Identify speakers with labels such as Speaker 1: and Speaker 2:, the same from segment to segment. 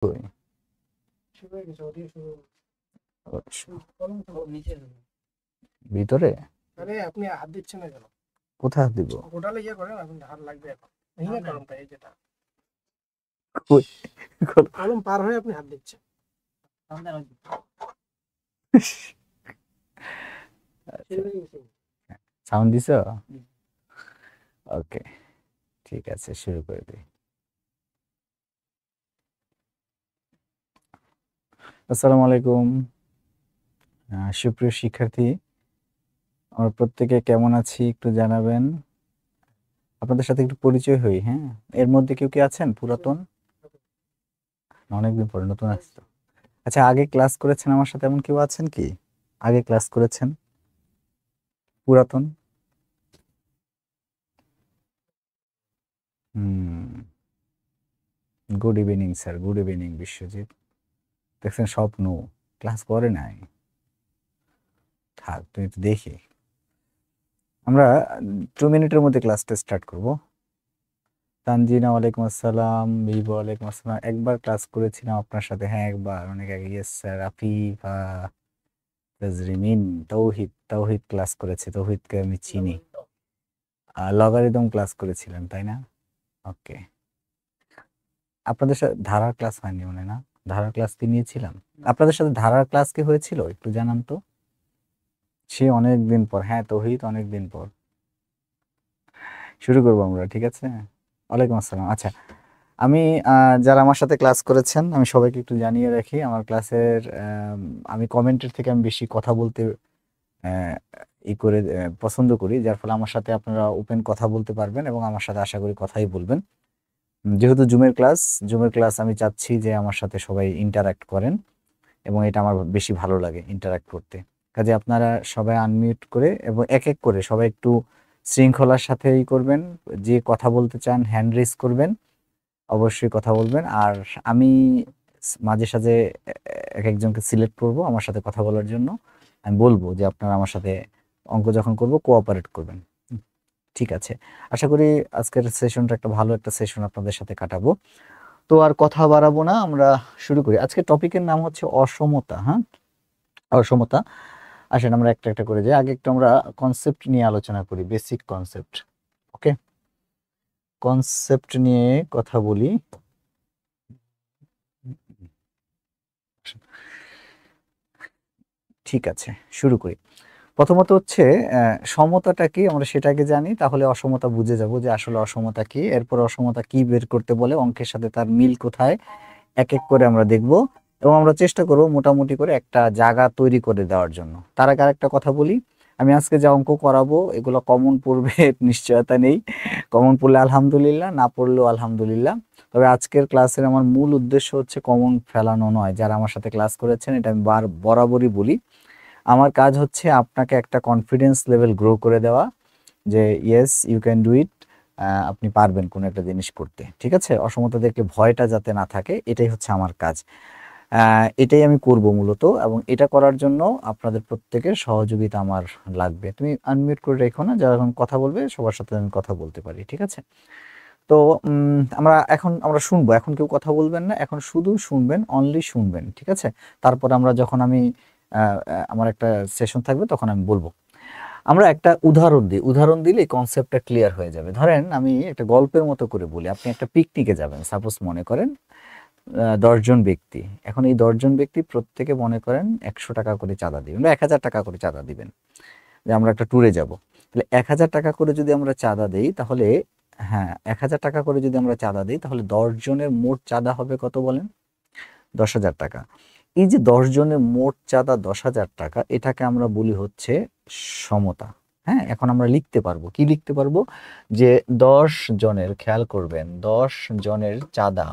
Speaker 1: কই?
Speaker 2: শুরু হয়ে গেছে, অডিও শুরু।
Speaker 1: আচ্ছা,
Speaker 2: কলম তো নিচে।
Speaker 1: ভিতরে
Speaker 2: আরে আপনি হাত দিচ্ছেন না কেন?
Speaker 1: কোথায় হাত দিব?
Speaker 2: গোটালে ইয়ে করেন, আপনি হাত লাগবে এখন। ভেঙে কলমটা, এই যেটা
Speaker 1: কই?
Speaker 2: কলম পার হয়ে আপনি হাত দিচ্ছেন। শুরু হয়ে গেছে।
Speaker 1: সাউন্ড দিছ? ওকে, ঠিক আছে, শুরু করে দিই। আসসালামু আলাইকুম, সুপ্রিয় শিক্ষার্থী, আমরা প্রত্যেকে কেমন আছি একটু জানাবেন। আপনাদের সাথে একটু পরিচয় হই। হ্যাঁ, এর মধ্যে কেউ কি আছেন পুরাতন? অনেকদিন পরে নতুন আসতো। আচ্ছা, আগে ক্লাস করেছেন আমার সাথে এমন কেউ আছেন কি? আগে ক্লাস করেছেন পুরাতন? Good evening sir, good evening Biswajit. দেখছেন সব নো, ক্লাস করে নাই। থাক, তুমি একটু দেখি। আমরা 2 মিনিটের মধ্যে ক্লাসটা স্টার্ট করব। তানজিনা ওয়ালাইকুম আসসালাম, বিবু ওয়ালাইকুম আসসালাম। একবার ক্লাস করেছিলাম আপনার সাথে, হ্যাঁ একবার, অনেক আগে। Yes sir. Afifa, Tajrimin, Touhid, Touhid class করেছে, তৌহিদকে আমি চিনি। লগারিদম ক্লাস করেছিলেন তাই না? ওকে। আপনাদের সাথে ধারার ক্লাস হয়নি মনে, না? ধারার ক্লাস কি নিয়েছিলাম? আপনাদের সাথে ধারার ক্লাস কি হয়েছিল একটু জানান তো। সে অনেক দিন পর, হ্যাঁ তৌহিদ, অনেক দিন পর। শুরু করবো আমরা, ঠিক আছে? ওয়ালাইকুম আসসালাম। আচ্ছা, আমি যারা আমার সাথে ক্লাস করেছেন আমি সবাইকে একটু জানিয়ে রাখি। আমার ক্লাসের আমি কমেন্টের থেকে আমি বেশি কথা বলতে আহ, পছন্দ করি, যার ফলে আমার সাথে আপনারা ওপেন কথা বলতে পারবেন এবং আমার সাথে আশা করি কথাই বলবেন। যেহেতু জুমের ক্লাস আমি চাচ্ছি যে আমার সাথে সবাই ইন্টারাক্ট করেন এবং এটা আমার বেশি ভালো লাগে ইন্টারাক্ট করতে। কাজে আপনারা সবাই আনমিউট করে এবং এক এক করে সবাই একটু শৃঙ্খলার সাথে করবেন। যে কথা বলতে চান হ্যান্ড রেজ করবেন, অবশ্যই কথা বলবেন। আর আমি মাঝে সাঝে এক একজনকে সিলেক্ট করব আমার সাথে কথা বলার জন্য। আমি বলবো যে আপনারা আমার সাথে অঙ্ক যখন করব কোঅপারেট করবেন। ঠিক আছে, আশা করি আজকের সেশনটা একটা ভালো একটা সেশন আপনাদের সাথে কাটাবো। তো আর কথা বাড়াবো না, আমরা শুরু করি। আজকের টপিকের নাম হচ্ছে অসমতা। হ্যাঁ, অসমতা। আসেন আমরা একটা একটা করে যাই। আগে একটু আমরা কনসেপ্ট নিয়ে আলোচনা করি, বেসিক কনসেপ্ট। ওকে, কনসেপ্ট নিয়ে কথা বলি। ঠিক আছে, শুরু করি। প্রথমত হচ্ছে সমতাটা কি আমরা সেটাকে জানি, তাহলে অসমতা বুঝে যাব যে আসলে অসমতা কি। এরপর অসমতা কি বের করতে বলে, অঙ্কের সাথে তার মিল কোথায়, এক এক করে আমরা দেখব এবং আমরা চেষ্টা করব মোটামুটি করে একটা জায়গা তৈরি করে দেওয়ার জন্য। তার আগে আরেকটা কথা বলি, আমি আজকে যা অঙ্ক করাবো এগুলো কমন পড়বে নিশ্চয়তা নেই। কমন পড়লে আলহামদুলিল্লাহ, না পড়লেও আলহামদুলিল্লাহ। তবে আজকের ক্লাসের আমার মূল উদ্দেশ্য হচ্ছে কমন ফেলানো নয়। যারা আমার সাথে ক্লাস করেছেন এটা আমি বরাবরই বলি, আমার কাজ হচ্ছে আপনাকে একটা কনফিডেন্স লেভেল গ্রো করে দেওয়া যে yes you can do it, আপনি পারবেন কোনো একটা জিনিস করতে। ঠিক আছে, অসমতা দেখে ভয়টা যাতে না থাকে, এটাই হচ্ছে আমার কাজ। এটাই আমি করব মূলত, এবং এটা করার জন্য আপনাদের প্রত্যেকের সহযোগিতা আমার লাগবে। তুমি আনমিউট করে রেখো না, যারা এখন কথা বলবে সবার সাথে আমি কথা বলতে পারি, ঠিক আছে? তো আমরা শুনবো। এখন কেউ কথা বলবেন না, এখন শুধু শুনবেন, অনলি শুনবেন, ঠিক আছে? তারপর আমরা যখন আমার একটা সেশন থাকবে তখন আমি বলবো। আমরা একটা উদাহরণ দিই, উদাহরণ দিলে কনসেপ্টটা ক্লিয়ার হয়ে যাবে। ধরেন আমি একটা গল্পের মতো করে বলি। আপনি একটা পিকনিকে যাবেন, সাপোজ মনে করেন 10 জন ব্যক্তি। এখন এই 10 জন ব্যক্তি প্রত্যেকে মনে করেন 100 টাকা করে চাঁদা দিবেন বা 1000 টাকা করে চাঁদা দিবেন, যে আমরা একটা ট্যুরে যাব। তাহলে 1000 টাকা করে যদি আমরা চাঁদা দিই তাহলে, হ্যাঁ 1000 টাকা করে যদি আমরা চাঁদা দিই তাহলে 10 জনের মোট চাঁদা হবে কত বলেন? 10,000 টাকা। এই যে 10 জনের মোট চাঁদা 10,000 টাকা, এটাকে আমরা বলি হচ্ছে সমতা। হ্যাঁ, এখন আমরা লিখতে পারবো, কি লিখতে পারবো? যে 10 জনের, খেয়াল করবেন, 10 জনের চাঁদা,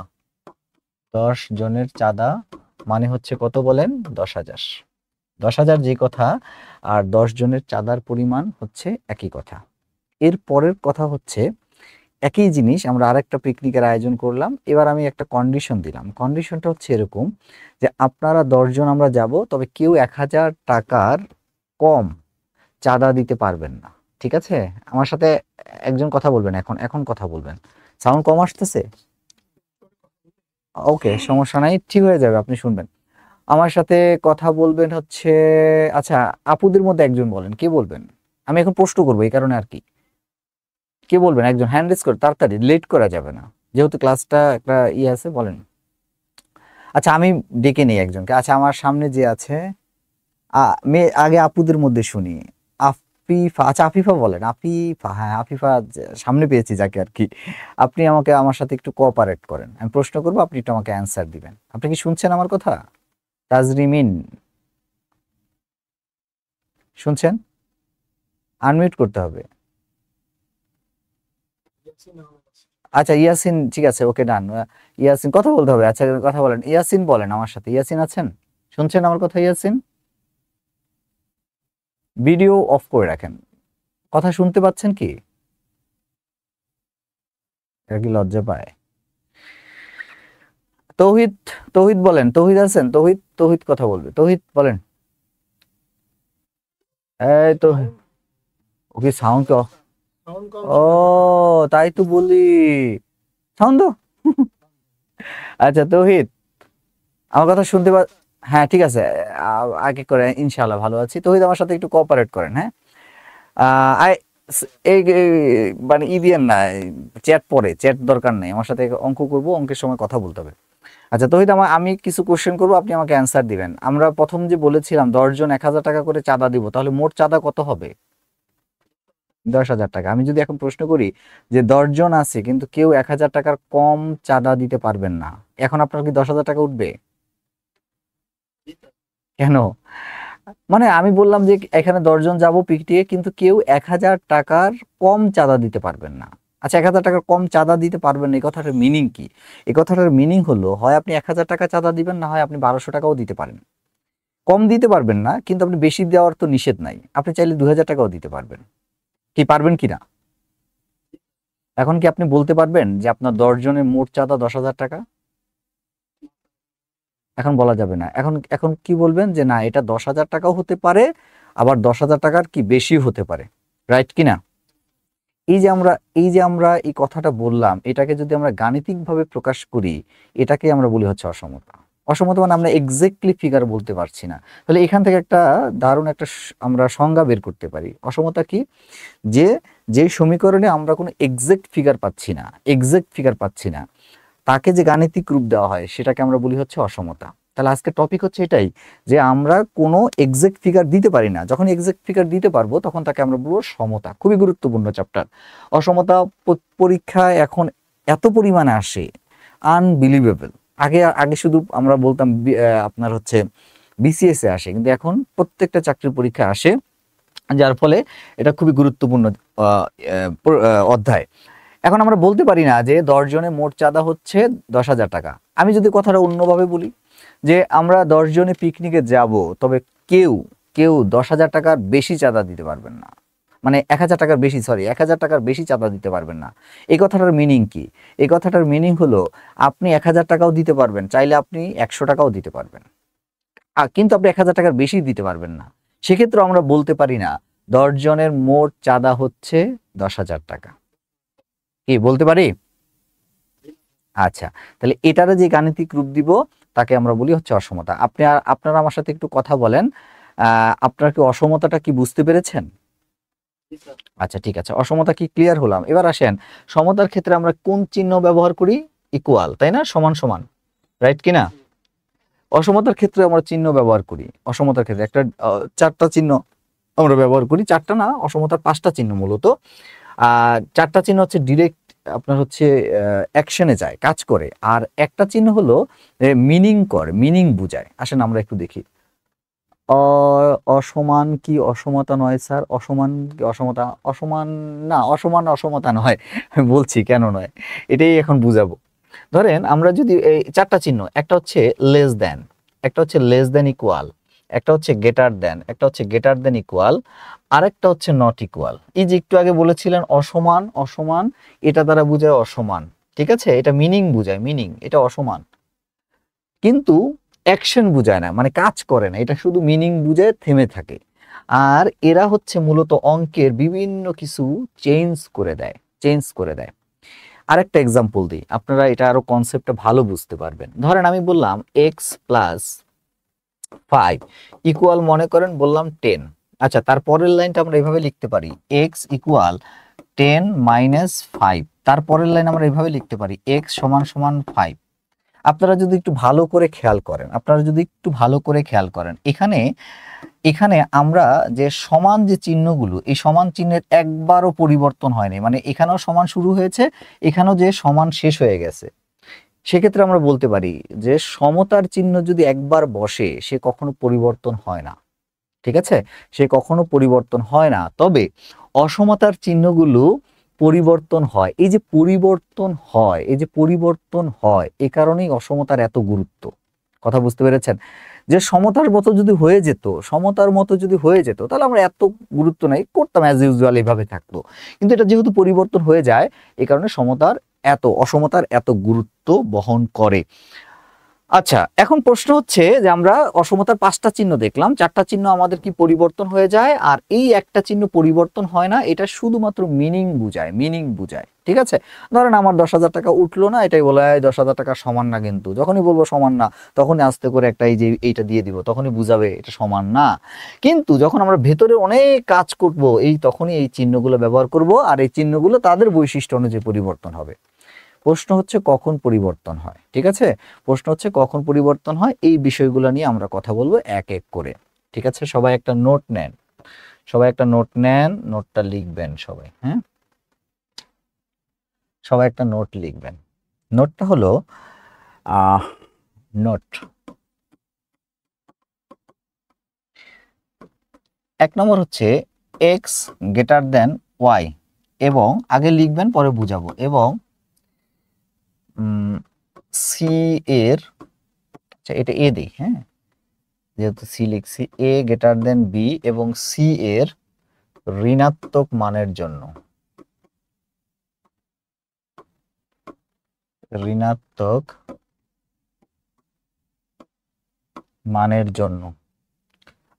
Speaker 1: 10 জনের চাঁদা মানে হচ্ছে কত বলেন? 10,000। 10,000 যে কথা, আর 10 জনের চাঁদার পরিমাণ হচ্ছে একই কথা। এর পরের কথা হচ্ছে একই জিনিস আমরা আরেকটা পিকনিকের আয়োজন করলাম। এবার আমি একটা কন্ডিশন দিলাম। কন্ডিশনটা হচ্ছে এরকম যে আপনারা 10 জন আমরা যাব, তবে কেউ 1,000 টাকার কম চাঁদা দিতে পারবেন না। ঠিক আছে, আমার সাথে একজন কথা বলবেন, এখন এখন কথা বলবেন। সাউন্ড কম আসতেছে? ওকে, সমস্যা নাই, ঠিক হয়ে যাবে, আপনি শুনবেন। আমার সাথে কথা বলবেন হচ্ছে, আচ্ছা আপুদের মধ্যে একজন বলেন, কে বলবেন? আমি এখন প্রশ্ন করবো এই কারণে আর কি। কে বলবেন? একজন হ্যান্ড রেজ করে, তাড়াতাড়ি, লেট করা যাবে না, যেহেতু ক্লাসটা একটা আছে, বলেন। আচ্ছা আমি ডেকে নেই একজনকে। আচ্ছা আমার সামনে যে আছে, মেয়ে আগে আপুদের মধ্যে শুনি। আফিফা, আচ্ছা আফিফা বলেন, আফিফা, হ্যাঁ আফিফা, সামনে পেয়েছি যাকে আর কি। আপনি আমাকে, আমার সাথে একটু কোঅপারেট করেন, আমি প্রশ্ন করবো, আপনি একটু আমাকে অ্যান্সার দিবেন। আপনি কি শুনছেন আমার কথা? তাজরিমিন, শুনছেন? আনমিউট করতে হবে। আচ্ছা ইয়াসিন, ঠিক আছে, ওকে ডান। ইয়াসিন কথা বলতে হবে, আচ্ছা কথা বলেন। ইয়াসিন বলেন আমার সাথে, ইয়াসিন আছেন? শুনছেন আমার কথা ইয়াসিন? ভিডিও অফ করে রাখেন, কথা শুনতে পাচ্ছেন কি? এটা কি লজ্জা পায়? তৌহিদ, তৌহিদ বলেন, তৌহিদ আছেন? তৌহিদ, তৌহিদ কথা বলবে, তৌহিদ বলেন। এই তো, ওকে সাউন্ড তো,
Speaker 2: সাউন্ড কম
Speaker 1: ও তাই তো বলি, সাউন্ড তো। আচ্ছা তৌহিদ, আমার কথা শুনতে পা, হ্যাঁ ঠিক আছে, আগে করে ইনশাআল্লাহ ভালো আছি। তৌহিদ আমার সাথে একটু কোঅপারেট করেন, হ্যাঁ। আই মানে দিয়েন না, চ্যাট পরে, চ্যাট দরকার নেই, আমার সাথে অঙ্ক করব, অঙ্কের সময় কথা বলতে হবে। আচ্ছা তৌহিদ, আমি কিছু কোশ্চেন করবো, আপনি আমাকে অ্যান্সার দিবেন। আমরা প্রথম যে বলেছিলাম 10 জন 1000 টাকা করে চাঁদা দিব, তাহলে মোট চাঁদা কত হবে? 10,000 টাকা। আমি যদি এখন প্রশ্ন করি যে 10 জন আছে কিন্তু কেউ 1000 টাকার কম চাঁদা দিতে পারবেন না, এখন আপনার কি 10,000 টাকা উঠবে? কেন? মানে আমি বললাম যে এখানে 10 জন যাবো পিকটিকে, কিন্তু কেউ 1000 টাকার কম চাঁদা দিতে পারবেন না। আচ্ছা 1000 টাকার কম চাঁদা দিতে পারবেন না, এই কথাটার মিনিং কি? এই কথাটার মিনিং হলো, হয় আপনি 1000 টাকা চাঁদা দিবেন, না হয় আপনি 1200 টাকাও দিতে পারেন। কম দিতে পারবেন না, কিন্তু আপনি বেশি দেওয়ার তো নিষেধ নাই, আপনি চাইলে 2000 টাকাও দিতে পারবেন। কি পারবেন কিনা? এখন কি আপনি বলতে পারবেন যে আপনার 10 জনের মোট চাঁদা 10,000 টাকা? এখন বলা যাবে না। এখন এখন কি বলবেন যে না, এটা 10,000 টাকাও হতে পারে, আবার 10,000 টাকার কি বেশি হতে পারে, রাইট কিনা? এই যে আমরা এই কথাটা বললাম, এটাকে যদি আমরা গাণিতিকভাবে প্রকাশ করি, এটাকে আমরা বলি হচ্ছে অসমতা। অসমতা মানে আমরা এক্স্যাক্টলি ফিগার বলতে পারছি না। তাহলে এখান থেকে একটা দারুণ একটা আমরা সংজ্ঞা বের করতে পারি। অসমতা কি? যে যে সমীকরণে আমরা কোনো এক্স্যাক্ট ফিগার পাচ্ছি না, এক্স্যাক্ট ফিগার পাচ্ছি না, তাকে যে গাণিতিক রূপ দেওয়া হয় সেটাকে আমরা বলি হচ্ছে অসমতা। তাহলে আজকের টপিক হচ্ছে এটাই, যে আমরা কোনো এক্সাক্ট ফিগার দিতে পারি না, যখন এক্সাক্ট ফিগার দিতে পারবো তখন তাকে আমরা বলবো সমতা। খুবই গুরুত্বপূর্ণ চ্যাপ্টার। অসমতা পরীক্ষায় এখন এত পরিমাণে আসে, আনবিলিভেবল। আগে আগে শুধু আমরা বলতাম আপনার হচ্ছে বিসিএস এ আসে, কিন্তু এখন প্রত্যেকটা চাকরির পরীক্ষায় আসে, যার ফলে এটা খুবই গুরুত্বপূর্ণ অধ্যায়। এখন আমরা বলতে পারি না যে 10 জনের মোট চাঁদা হচ্ছে 10,000 টাকা। আমি যদি কথাটা অন্যভাবে বলি, যে আমরা 10 জনে পিকনিকে যাব, তবে কেউ কেউ 10,000 টাকার বেশি চাঁদা দিতে পারবেন না, মানে 1,000 টাকার বেশি, সরি 1,000 টাকার বেশি চাঁদা দিতে পারবেন না। এই কথাটার মিনিং কি? এই কথাটার মিনিং হলো, আপনি 1,000 টাকাও দিতে পারবেন, চাইলে আপনি 100 টাকাও দিতে পারবেন, কিন্তু আপনি 1,000 টাকার বেশি দিতে পারবেন না। সেক্ষেত্রে আমরা বলতে পারি না 10 জনের মোট চাঁদা হচ্ছে 10,000 টাকা। কি বলতে পারি? আচ্ছা, তাহলে এটারে যে গাণিতিক রূপ দিব, তাকে আমরা বলি হচ্ছে অসমতা। আপনারা আমার সাথে একটু কথা বলেন, আপনারা কি অসমতাটা কি বুঝতে পেরেছেন? আচ্ছা ঠিক আছে, অসমতা কি ক্লিয়ার হলাম? এবার আসেন, সমতার ক্ষেত্রে আমরা কোন চিহ্ন ব্যবহার করি? ইকুয়াল, তাই না? সমান সমান, রাইট কিনা? অসমতার ক্ষেত্রে আমরা চিহ্ন ব্যবহার করি, অসমতার ক্ষেত্রে একটা 4টা চিহ্ন আমরা ব্যবহার করি, 4টা না, অসমতার 5টা চিহ্ন মূলত। 4টা চিহ্ন হচ্ছে ডিরেক্ট, আপনার হচ্ছে অ্যাকশনে যায়, কাজ করে। আর একটা চিহ্ন হলো মিনিং করে, মিনিং বুঝায়। আসেন আমরা একটু দেখি। অসমান কি অসমতা নয় স্যার? অসমান কি অসমতা? অসমান না, অসমান অসমতা নয়। আমি বলছি কেন নয়, এটাই এখন বুঝাবো। ধরেন আমরা যদি এই 4টা চিহ্ন, একটা হচ্ছে লেস দেন, একটা হচ্ছে লেস দেন ইকুয়াল, একটা হচ্ছে গেটার দেন, একটা হচ্ছে গেটার দেন ইকুয়াল, আরেকটা হচ্ছে নট ইকুয়াল। এই যে একটু আগে বলেছিলেন অসমান, অসমান এটা দ্বারা বোঝায় অসমান, ঠিক আছে? এটা মিনিং বুঝায়, মিনিং, এটা অসমান, কিন্তু অ্যাকশন বুঝায় না, মানে কাজ করে না, এটা শুধু মিনিং বুঝায় থেমে থাকে। আর এরা হচ্ছে মূলত অঙ্কের বিভিন্ন কিছু চেঞ্জ করে দেয়, চেঞ্জ করে দেয়। আরেকটা এক্সাম্পল দিই, আপনারা এটা আরো কনসেপ্টটা ভালো বুঝতে পারবেন। ধরেন আমি বললাম x প্লাস 5 ইকুয়াল, মনে করেন বললাম 10। আচ্ছা, তারপরের লাইনটা আমরা এইভাবে লিখতে পারি, x ইকুয়াল 10 মাইনাস 5। তারপরের লাইন আমরা এইভাবে লিখতে পারি, x সমান সমান 5। আপনারা যদি একটু ভালো করে খেয়াল করেন, এখানে এখানে আমরা যে সমান যে চিহ্নগুলো, এই সমান চিহ্নের একবারও পরিবর্তন হয়নি, মানে এখানেও সমান শুরু হয়েছে, এখানেও যে সমান শেষ হয়ে গেছে। সেক্ষেত্রে আমরা বলতে পারি যে সমতার চিহ্ন যদি একবার বসে সে কখনো পরিবর্তন হয় না। ঠিক আছে, সে কখনো পরিবর্তন হয় না। তবে অসমতার চিহ্নগুলো পরিবর্তন হয়। এই যে পরিবর্তন হয়, এ কারণেই অসমতার এত গুরুত্ব। কথা বুঝতে পেরেছেন? যে সমতার মতো যদি হয়ে যেত তাহলে আমরা এত গুরুত্ব নাই করতাম, অ্যাজ ইউজুয়াল এইভাবে থাকতো। কিন্তু এটা যেহেতু পরিবর্তন হয়ে যায়, এই কারণে অসমতার এত গুরুত্ব বহন করে। আচ্ছা, এখন প্রশ্ন হচ্ছে যে আমরা অসমতার 5টা চিহ্ন দেখলাম, 4টা চিহ্ন আমাদের কি পরিবর্তন হয়ে যায়, আর এই একটা চিহ্ন পরিবর্তন হয় না। এটা শুধুমাত্র মিনিং বুঝায়। ঠিক আছে, ধরেন আমার 10,000 টাকা উঠলো না, এটাই বলা হয় 10,000 টাকা সমান না। কিন্তু যখনই বলবো সমান না, তখনই আস্তে করে একটা এইটা দিয়ে দিব, তখনই বুঝাবে এটা সমান না। কিন্তু যখন আমরা ভেতরে অনেক কাজ করব, তখনই এই চিহ্নগুলো ব্যবহার করব, আর এই চিহ্নগুলো তাদের বৈশিষ্ট্য অনুযায়ী পরিবর্তন হবে। প্রশ্ন হচ্ছে কখন পরিবর্তন হয়। ঠিক আছে, প্রশ্ন হচ্ছে কখন পরিবর্তন হয়, এই বিষয়গুলো নিয়ে আমরা কথা বলবো এক এক করে। ঠিক আছে, সবাই একটা নোট নেন, নোটটা লিখবেন সবাই। হ্যাঁ, সবাই একটা নোট লিখবেন। নোটটা হলো নোট 1 নম্বর হচ্ছে x গ্রেটার দেন y, এবং আগে লিখবেন পরে বুঝাবো, এবং সি এর, আচ্ছা এটা এ দিই, হ্যাঁ যেহেতু সি লিখছি, এ গ্রেটার দেন বি এবং সি এর ঋণাত্মক মানের জন্য,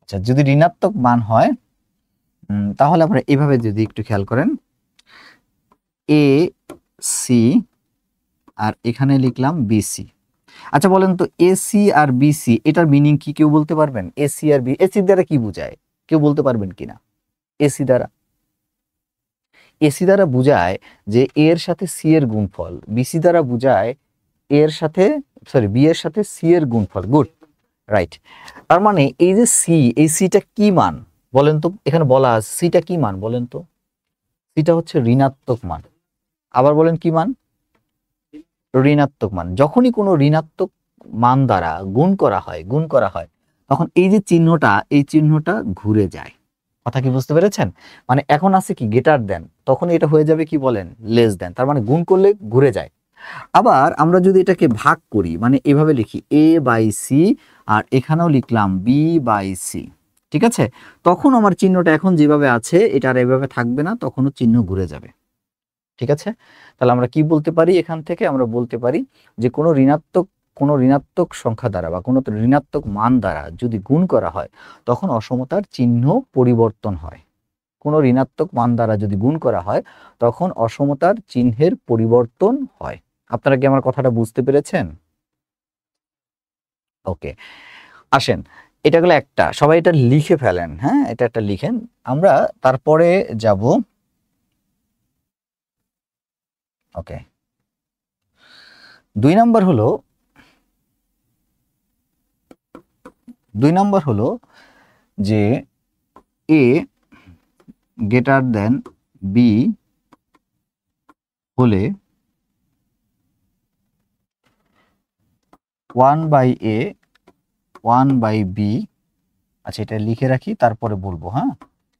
Speaker 1: আচ্ছা যদি ঋণাত্মক মান হয়, তাহলে আমরা এভাবে যদি একটু খেয়াল করেন, এ সি আর এখানে লিখলাম বিসি। আচ্ছা বলেন তো, এসি আর বিসি এটার মিনিং কি কেউ বলতে পারবেন? এসি আর বি, এসি দ্বারা কি বোঝায় কেউ বলতে পারবেন কিনা? এসি দ্বারা বোঝায় যে এর সাথে সি এর গুণফল, বিসি দ্বারা বোঝায় বি এর সাথে সি এর গুণফল। Good, right. তার মানে এই যে সি, এই সিটা কি মান বলেন তো? এখানে বলা আছে সিটা কি মান বলেন তো? সিটা হচ্ছে ঋণাত্মক মান। আবার বলেন কি মান? ঋণাত্মক মান। যখনই কোনো ঋণাত্মক মান দ্বারা গুণ করা হয় তখন এই যে চিহ্নটা, এই চিহ্নটা ঘুরে যায়। কথা কি বুঝতে পেরেছেন? মানে এখন আছে কি গ্রেটার দেন, তখন এটা হয়ে যাবে কি বলেন, লেস দেন। তার মানে গুণ করলে ঘুরে যায়। আবার আমরা যদি এটাকে ভাগ করি, মানে এভাবে লিখি এ বাই সি, আর এখানেও লিখলাম বি বাই সি, ঠিক আছে, তখন আমার চিহ্নটা এখন যেভাবে আছে এটা আর এভাবে থাকবে না, তখনও চিহ্ন ঘুরে যাবে। ঠিক আছে, তাহলে আমরা কি বলতে পারি? এখান থেকে আমরা বলতে পারি যে কোনো ঋণাত্মক সংখ্যা দ্বারা বা কোনো ঋণাত্মক মান দ্বারা যদি গুণ করা হয় তখন অসমতার চিহ্ন পরিবর্তন হয়। কোনো ঋণাত্মক মান দ্বারা যদি গুণ করা হয় তখন অসমতার চিহ্নের পরিবর্তন হয়। আপনারা কি আমার কথাটা বুঝতে পেরেছেন? ওকে, আসেন, এটা গেল একটা, সবাই এটা লিখে ফেলেন। হ্যাঁ, এটা একটা লিখেন। আমরা তারপরে যাব, ওকে, 2 নম্বর হলো যে এ গ্রেটার দেন বি হলে 1/a 1/b, আচ্ছা এটা লিখে রাখি তারপরে বলবো হ্যাঁ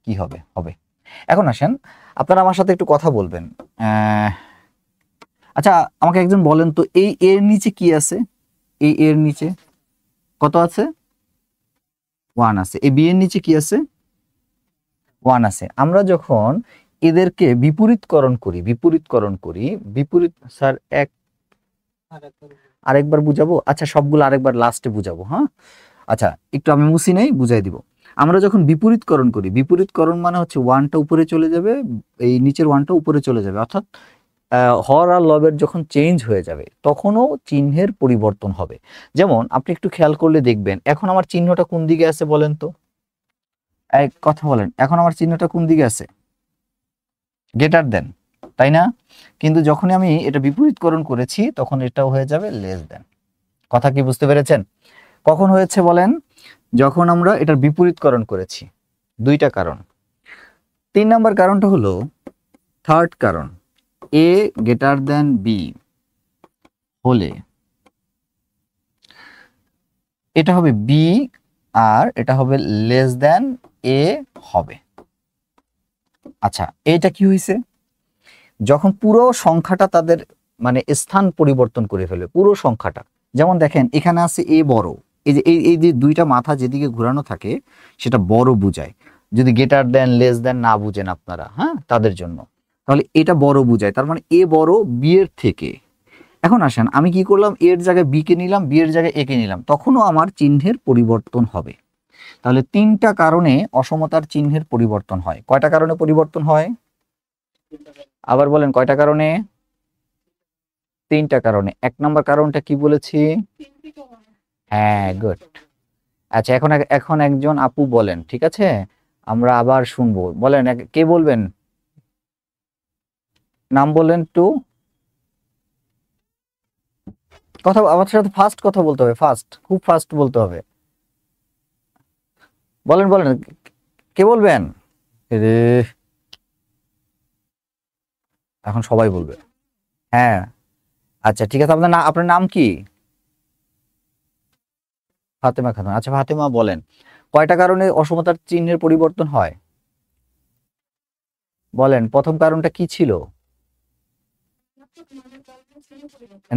Speaker 1: কি হবে। এখন আসেন, আপনারা আমার সাথে একটু কথা বলবেন। আচ্ছা আমাকে একজন বলেন তো, এই এর নিচে কি আছে? এই এর নিচে কত আছে? 1 আছে। এই বি এর নিচে কি আছে? 1 আছে। আমরা যখন এদেরকে বিপরীতকরণ করি, স্যার আরেকবার বুঝাবো? আচ্ছা সবগুলো আরেকবার লাস্টে বুঝাবো। হ্যাঁ, আচ্ছা একটু আমি মুছি নেই, বুঝাই দিব। আমরা যখন বিপরীতকরণ করি, বিপরীতকরণ মানে হচ্ছে 1টা উপরে চলে যাবে, এই নিচের 1টা উপরে চলে যাবে, অর্থাৎ হর আর লবের যখন চেঞ্জ হয়ে যাবে তখনও চিহ্নের পরিবর্তন হবে। যেমন আপনি একটু খেয়াল করলে দেখবেন, এখন আমার চিহ্নটা কোন দিকে আছে বলেন তো, এক কথা বলেন, এখন আমার চিহ্নটা কোন দিকে আছে? গ্রেটার দেন, তাই না? কিন্তু যখনই আমি এটা বিপরীতকরণ করেছি তখন এটাও হয়ে যাবে লেস দেন। কথা কি বুঝতে পেরেছেন? কখন হয়েছে বলেন? যখন আমরা এটার বিপরীতকরণ করেছি। দুইটা কারণ। 3 নাম্বার কারণটা হলো, থার্ড কারণ, এ গ্রেটার দেন বি হলে এটা হবে বি আর এটা হবে লেস দেন এ হবে। আচ্ছা, এটা কি হয়েছে? যখন পুরো সংখ্যাটা তাদের মানে স্থান পরিবর্তন করে ফেলবে, পুরো সংখ্যাটা। যেমন দেখেন এখানে আছে এ বড়, এই যে দুইটা মাথা যেদিকে ঘোরানো থাকে সেটা বড় বুঝায়। যদি গ্রেটার দেন লেস দেন না বুঝেন আপনারা, হ্যাঁ, তাদের জন্য, তাহলে এটা বড় বুঝায়, তার মানে এ বড় বি এর থেকে। এখন আসেন, আমি কি করলাম, এর জায়গায় বি কে নিলাম, বি এর জায়গায় এ কে নিলাম, তখনও আমার চিহ্নের পরিবর্তন হবে। তাহলে 3টা কারণে অসমতার চিহ্নের পরিবর্তন হয়। কয়টা কারণে পরিবর্তন হয়? আবার বলেন, কয়টা কারণে? 3টা কারণে। 1 নম্বর কারণটা কি বলেছি? হ্যাঁ, গুড। আচ্ছা, এখন একজন আপু বলেন, ঠিক আছে, আমরা আবার শুনবো। বলেন, কে বলবেন? নাম বলেন একটু। কথা আমার সাথে ফাস্ট কথা বলতে হবে, ফাস্ট, খুব ফাস্ট বলতে হবে। বলেন বলেন, কে বলবেন? রে, এখন সবাই বলবে। হ্যাঁ, আচ্ছা ঠিক আছে, আপনার নাম কি? ফাতেমা খাতুন। আচ্ছা ফাতেমা, বলেন কয়টা কারণে অসমতার চিহ্নের পরিবর্তন হয়? বলেন, প্রথম কারণটা কি ছিল?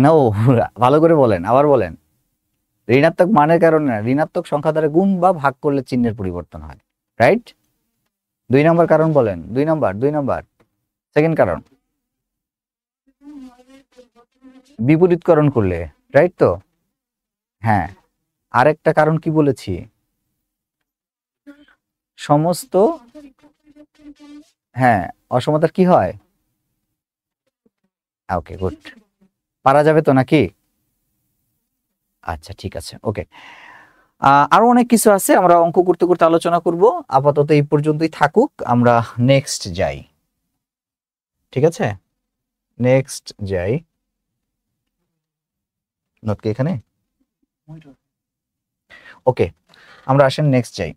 Speaker 1: না, ও ভালো করে বলেন, আবার বলেন। ঋণাত্মক মানের কারণে না, ঋণাত্মক সংখ্যা দ্বারা গুণ বা ভাগ করলে চিহ্নের পরিবর্তন হয়, রাইট? 2 নম্বর কারণ বলেন, 2 নম্বর সেকেন্ড কারণ, বিপরীতকরণ করলে, রাইট তো? হ্যাঁ, আরেকটা কারণ কি বলেছি? সমস্ত, হ্যাঁ, অসমতার কি হয়? ওকে, গুড। পারা যাবে তো নাকি? আচ্ছা ঠিক আছে, ওকে। আরো অনেক কিছু আছে, আমরা অঙ্ক করতে করতে আলোচনা করব। আপাতত এই পর্যন্তই থাকুক, আমরা নেক্সট যাই, ঠিক আছে? নেক্সট যাই, নোট কি এখানে? ওকে, আমরা আসেন নেক্সট যাই।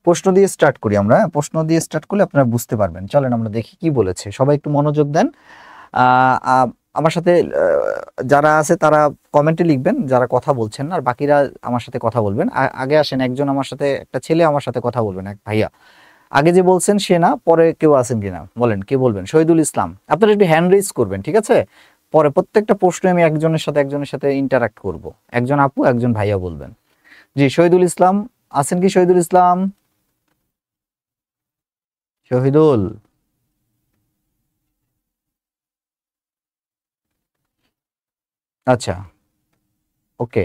Speaker 1: প্রশ্ন দিয়ে স্টার্ট করি আমরা, প্রশ্ন দিয়ে স্টার্ট করলে আপনারা বুঝতে পারবেন। চলেন আমরা দেখি কি বলেছে, সবাই একটু মনোযোগ দেন। আমার সাথে যারা আছে তারা কমেন্টে লিখবেন, যারা কথা বলছেন না, আর বাকিরা আমার সাথে কথা বলবেন। আগে আসেন, একজন আমার সাথে, একটা ছেলে আমার সাথে কথা বলবেন, এক ভাইয়া। আগে যে বলছেন সে না, পরে কেউ আছেন কিনা বলেন, কে বলবেন? শহীদুল ইসলাম, আপনারা একটু হ্যান্ড রেজ করবেন, ঠিক আছে? পরে প্রত্যেকটা প্রশ্নে আমি একজনের সাথে ইন্টারাক্ট করব। একজন আপু, একজন ভাইয়া বলবেন। জি, শহীদুল ইসলাম আছেন কি? শহীদুল ইসলাম, শহীদুল, আচ্ছা, ওকে।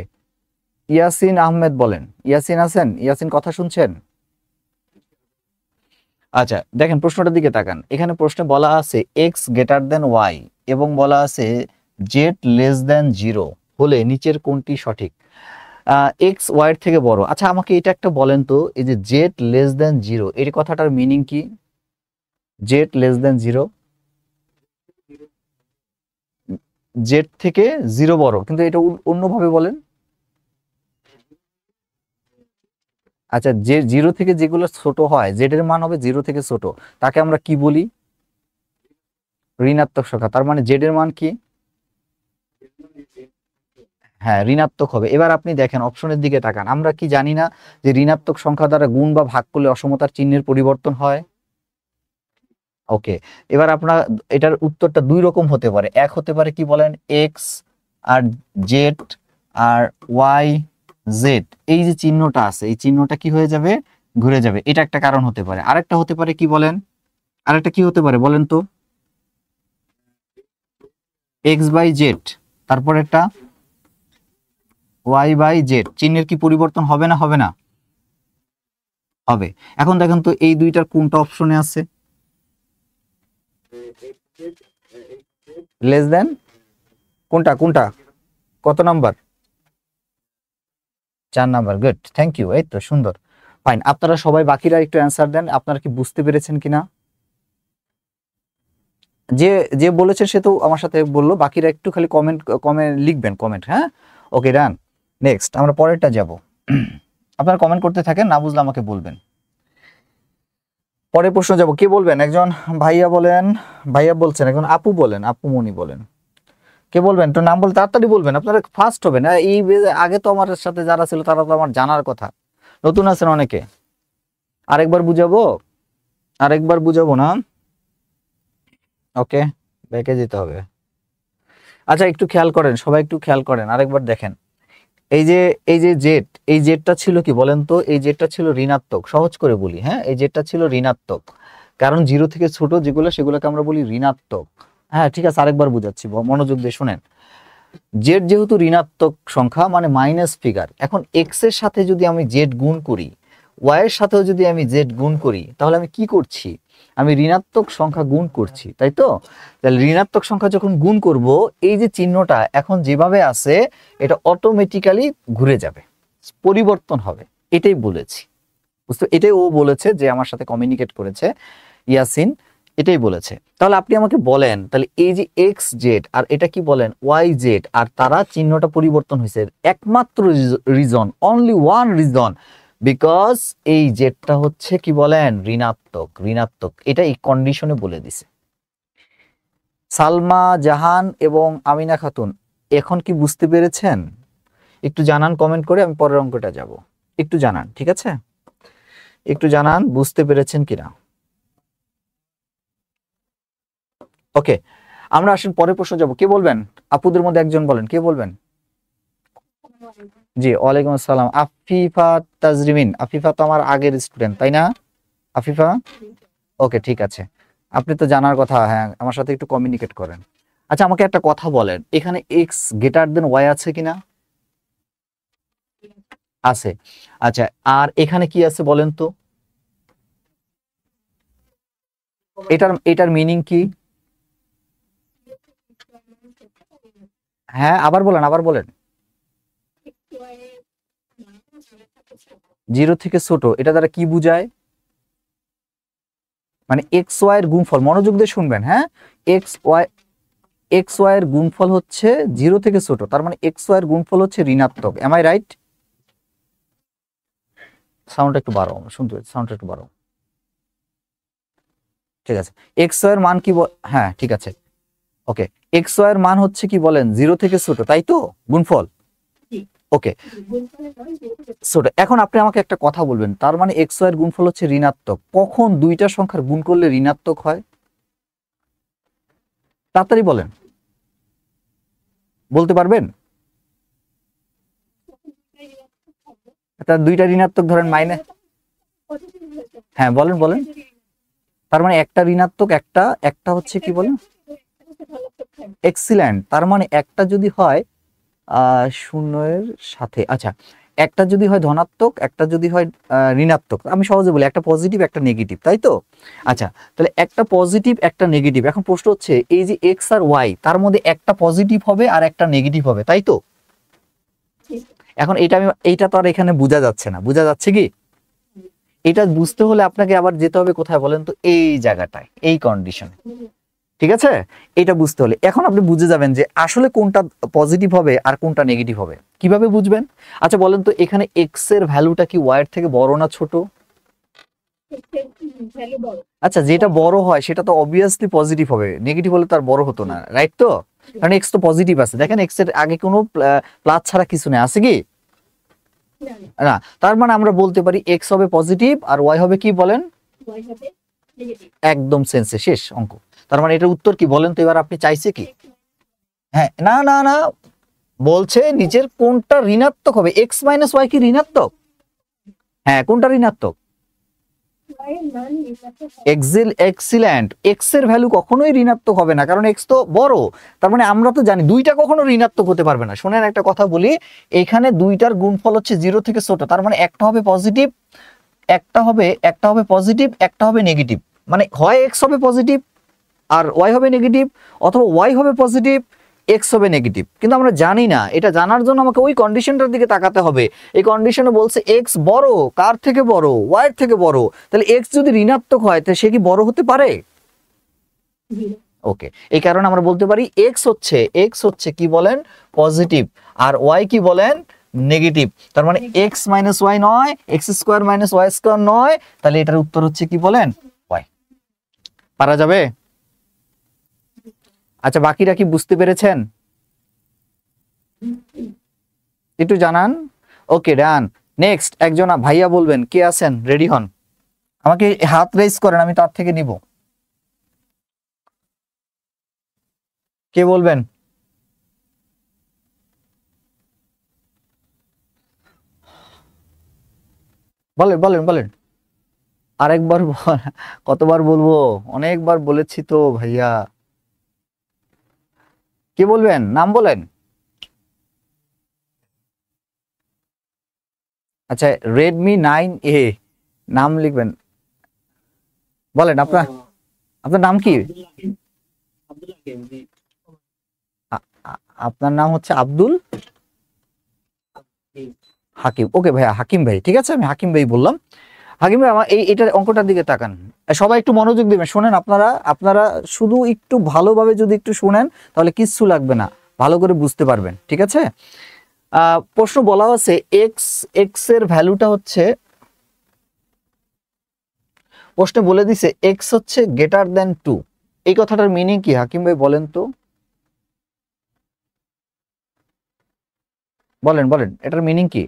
Speaker 1: ইয়াসিন আহমেদ বলেন, ইয়াসিন আছেন? ইয়াসিন, কথা শুনছেন? আচ্ছা দেখেন, প্রশ্নটার দিকে তাকান। এখানে প্রশ্নে বলা আছে এক্স গ্রেটার দেন ওয়াই এবং বলা আছে জেড লেস দেন 0 হলে নিচের কোনটি সঠিক? এক্স ওয়াই এর থেকে বড়। আচ্ছা আমাকে এটা একটা বলেন তো, এই যে জেড লেস দেন 0, এর কথাটার মিনিং কি? জেড লেস দেন 0, জেড থেকে 0 বড়, কিন্তু এটা অন্যভাবে বলেন। আচ্ছা, যে 0 থেকে যেগুলো ছোট হয়, জেড এর মান হবে 0 থেকে ছোট, তাকে আমরা কি বলি? ঋণাত্মক সংখ্যা। তার মানে জেড এর মান কি? হ্যাঁ, ঋণাত্মক হবে। এবার আপনি দেখেন, অপশনের দিকে তাকান, আমরা কি জানি না যে ঋণাত্মক সংখ্যা দ্বারা গুণ বা ভাগ করলে অসমতার চিহ্নের পরিবর্তন হয়? ওকে, এবার আপনার এটার উত্তরটা 2 রকম হতে পারে। এক হতে পারে কি বলেন, এক্স আর জেড আর ওয়াই জেড, এই যে চিহ্নটা আছে, এই চিহ্নটা কি হয়ে যাবে? ঘুরে যাবে। এটা একটা কারণ হতে পারে। আরেকটা হতে পারে কি বলেন? আরেকটা কি হতে পারে বলেন তো? এক্স বাই জেড, তারপর একটা ওয়াই বাই জেড, চিহ্নের কি পরিবর্তন হবে না হবে না? হবে। এখন দেখেন তো এই দুইটার কোনটা অপশনে আছে? লেস দেন কোনটা কোনটা কত number? 4 number. Good, thank you. এই তো সুন্দর, ফাইন। আপনারা সবাই বাকিরা একটু অ্যান্সার দেন, আপনারা কি বুঝতে পেরেছেন কিনা? যে যে বলেছেন সে তো আমার সাথে বললো, বাকিরা একটু খালি কমেন্ট লিখবেন, কমেন্ট। হ্যাঁ, ওকে, ডান। নেক্সট আমরা পরেরটা যাব। আপনারা কমেন্ট করতে থাকেন, না বুঝলে আমাকে বলবেন। পরের প্রশ্ন যাব, কে বলবেন? একজন ভাইয়া বলেন, ভাইয়া বলছেন, একজন আপু বলেন, আপু মনি বলেন। কে বলবেন? তো নাম বলে তাড়াতাড়ি বলবেন, আপনারা ফার্স্ট হবেন। এই আগে তো আমার সাথে যারা ছিল তারা তো আমার জানার কথা, নতুন আছেন অনেকে। আরেকবার বুঝাবো, আরেকবার বুঝাবো না? ওকে, ব্যাকে যেতে হবে। আচ্ছা, একটু খেয়াল করেন, সবাই একটু খেয়াল করেন, আরেকবার দেখেন। এই যে জেড, এই জেডটা ছিল কি বলেন তো? এই জেডটা ছিল ঋণাত্মক, সহজ করে বলি। হ্যাঁ, এই জেডটা ছিল ঋণাত্মক, কারণ 0 থেকে ছোট যেগুলো সেগুলোকে আমরা বলি ঋণাত্মক। হ্যাঁ, ঠিক আছে, আরেকবার বুঝাচ্ছি, মনোযোগ দিয়ে শুনেন। জেড যেহেতু ঋণাত্মক সংখ্যা, মানে মাইনাস ফিগার, এখন এক্স এর সাথে যদি আমি জেড গুণ করি, ওয়াই এর সাথেও যদি আমি জেড গুণ করি, তাহলে আমি কি করছি? আমি ঋণাত্মক সংখ্যা গুণ করছি, তাই তো? তাহলে ঋণাত্মক সংখ্যা যখন গুণ করব, এই যে চিহ্নটা এখন যেভাবে আছে এটা অটোমেটিক্যালি ঘুরে যাবে, পরিবর্তন হবে। এটাই বলেছি, বুঝতে? এটাই ও বলেছে, যে আমার সাথে কমিউনিকেট করেছে, ইয়াসিন, এটাই বলেছে। তাহলে আপনি আমাকে বলেন, তাহলে এই যে এক্স জেড আর এটা কি বলেন ওয়াই জেড, আর তারা চিহ্নটা পরিবর্তন হয়েছে, একমাত্র reason, only one reason, because এই জেডটা হচ্ছে কি বলেন ঋণাত্মক। ঋণাত্মক, এটা এই কন্ডিশনে বলে দিছে। সালমা জাহান এবং আমিনা খাতুন, এখন কি বুঝতে পেরেছেন? একটু জানান কমেন্ট করে, আমি পরের অঙ্কটা যাব। একটু জানান, ঠিক আছে? একটু জানান বুঝতে পেরেছেন কিনা। ওকে, আমরা আসেন পরের প্রশ্ন যাব। কে বলবেন? আপুদের মধ্যে একজন বলেন, কে বলবেন? জি, ওয়ালাইকুম আসসালাম। আফিফা তাজরিমিন, আফিফা তো আমার আগের স্টুডেন্ট, তাই না আফিফা? ওকে, ঠিক আছে, আপনি তো জানার কথা। হ্যাঁ, আমার সাথে একটু কমিউনিকেট করেন। আচ্ছা, আমাকে একটা কথা বলেন, এখানে এক্স গ্রেটার দেন ওয়াই আছে কিনা? আছে। আচ্ছা, আর এখানে কি আছে বলেন তো? এটার মিনিং কি? হ্যাঁ, আবার বলেন, আবার বলেন। 0 থেকে ছোট, এটা দ্বারা কি বুঝায়? মানে এক্স ওয়াই এর গুণফল, মনোযোগ দিয়ে শুনবেন। হ্যাঁ, এক্স ওয়াই এর গুণফল হচ্ছে 0 থেকে ছোট, তার মানে এক্স ওয়াই এর গুণফল হচ্ছে ঋণাত্মক। M I right? সাউন্ড একটু বাড়াও, শুনতে সাউন্ড একটু বাড়াও। ঠিক আছে, এক্স ওয়াই এর মান কি? হ্যাঁ, ঠিক আছে, ওকে। এক্স ওয়াই এর মান হচ্ছে কি বলেন 0 থেকে ছোট, তাই তো? গুণফল, ওকে, ছোট। এখন আপনি আমাকে একটা কথা বলবেন, তার মানে এক্স ওয়াই এর গুণফল হচ্ছে ঋণাত্মক, কখন দুইটা সংখ্যার গুণ করলে ঋণাত্মক হয়? তাড়াতাড়ি বলেন, বলতে পারবেন? এটা দুইটা ঋণাত্মক, ধরেন মাইনাস। হ্যাঁ, বলেন বলেন। তার মানে একটা ঋণাত্মক, একটা একটা হচ্ছে কি বলেন এক্সিলেন্ট। তার মানে একটা যদি হয় শূন্যের সাথে, আচ্ছা, একটা যদি হয় ধনাত্মক, একটা যদি হয় ঋণাত্মক, আমি সহজে বলি একটা পজিটিভ একটা নেগেটিভ, তাই তো? আচ্ছা, তাহলে একটা পজিটিভ একটা নেগেটিভ। এখন প্রশ্ন হচ্ছে এই যে এক্স আর ওয়াই, তার মধ্যে একটা পজিটিভ হবে আর একটা নেগেটিভ হবে, তাই তো? এখন এইটা তো আর এখানে বোঝা যাচ্ছে না, বোঝা যাচ্ছে কি? এটা বুঝতে হলে আপনাকে আবার যেতে হবে কোথায় বলেন তো? এই জায়গাটায়, এই কন্ডিশনে, ঠিক আছে? এটা বুঝতে হলে এখন আপনি বুঝে যাবেন যে আসলে কোনটা পজিটিভ হবে আর কোনটা নেগেটিভ হবে। কিভাবে বুঝবেন? আচ্ছা বলেন তো, এখানে এক্স এর ভ্যালুটা কি ওয়াই এর থেকে বড় না ছোট? আচ্ছা, যেটা বড় হয় সেটা তো অবভিয়াসলি পজিটিভ হবে, নেগেটিভ হলে তো আর বড় হতো না, রাইট তো? কারণ এক্স তো পজিটিভ আছে, দেখেন এক্স এর আগে কোনো প্লাস ছাড়া কিছু নেই, আছে কি না? তার মানে আমরা বলতে পারি এক্স হবে পজিটিভ আর ওয়াই হবে কি বলেন? একদম সেন্সে, শেষ অঙ্ক। তার মানে এটার উত্তর কি বলেন তো? এবার আপনি চাইছে কি? হ্যাঁ, না না না, বলছে নিচের কোনটা ঋণাত্মক হবে? এক্স মাইনাস ওয়াই কি ঋণাত্মক? হ্যাঁ, কোনটা ঋণাত্মক? এক্সিলেন্ট। এক্স এর ভ্যালু কখনোই ঋণাত্মক হবে না, কারণ এক্স তো বড়। তার মানে আমরা তো জানি দুইটা কখনো ঋণাত্মক হতে পারবে না। শোনেন একটা কথা বলি, এখানে দুইটার গুণফল হচ্ছে 0 থেকে ছোট, তার মানে একটা হবে পজিটিভ, একটা হবে পজিটিভ, একটা হবে নেগেটিভ। মানে হয় এক্স হবে পজিটিভ আর ওয়াই হবে নেগেটিভ, অথবা ওয়াই হবে পজিটিভ, এক্স হবে নেগেটিভ। কিন্তু আমরা জানি না, এটা জানার জন্য আমাকে ওই কন্ডিশনটার দিকে তাকাতে হবে। এই কন্ডিশনে বলছে এক্স বড়, কার থেকে বড়? ওয়াই থেকে বড়। তাহলে এক্স যদি ঋণাত্মক হয় তাহলে সে কি বড় হতে পারে? ওকে, এই কারণে আমরা বলতে পারি এক্স হচ্ছে কি বলেন? পজিটিভ, আর ওয়াই কি বলেন? নেগেটিভ। তার মানে এক্স মাইনাস ওয়াই নয়, x square minus y square নয়, তাহলে এটার উত্তর হচ্ছে কি বলেন? ওয়াই। পারা যাবে? আচ্ছা, বাকিরা কি বুঝতে পেরেছেন? একটু জানান। ওকে, ডান। নেক্সট একজন ভাইয়া বলবেন, কে আছেন? রেডি হন, আমাকে হাত রেজ করেন, আমি তার থেকে নিব। কে বলবেন? বলেন বলেন বলেন। আরেকবার কতবার বলবো? অনেকবার বলেছি তো ভাইয়া। কে বলবেন? নাম বলেন। আচ্ছা, রেডমি 9A, নাম লিখবেন। বলেন আপনার আপনার নাম কি? আপনার নাম হচ্ছে আব্দুল হাকিম। ওকে ভাইয়া, হাকিম ভাই, ঠিক আছে, আমি হাকিম ভাই বললাম। হাকিম ভাই, আমার এটার অঙ্কটার দিকে তাকান। সবাই একটু মনোযোগ দিবেন, শোনেন। আপনারা আপনারা শুধু একটু ভালোভাবে যদি একটু শুনেন তাহলে কিচ্ছু লাগবে না, ভালো করে বুঝতে পারবেন, ঠিক আছে? প্রশ্ন বলা আছে এক্স এর ভ্যালুটা হচ্ছে, প্রশ্নে বলে দিছে এক্স হচ্ছে গ্রেটার দেন 2। এই কথাটার মিনিং কি হাকিম ভাই বলেন তো? বলেন বলেন, এটার মিনিং কি?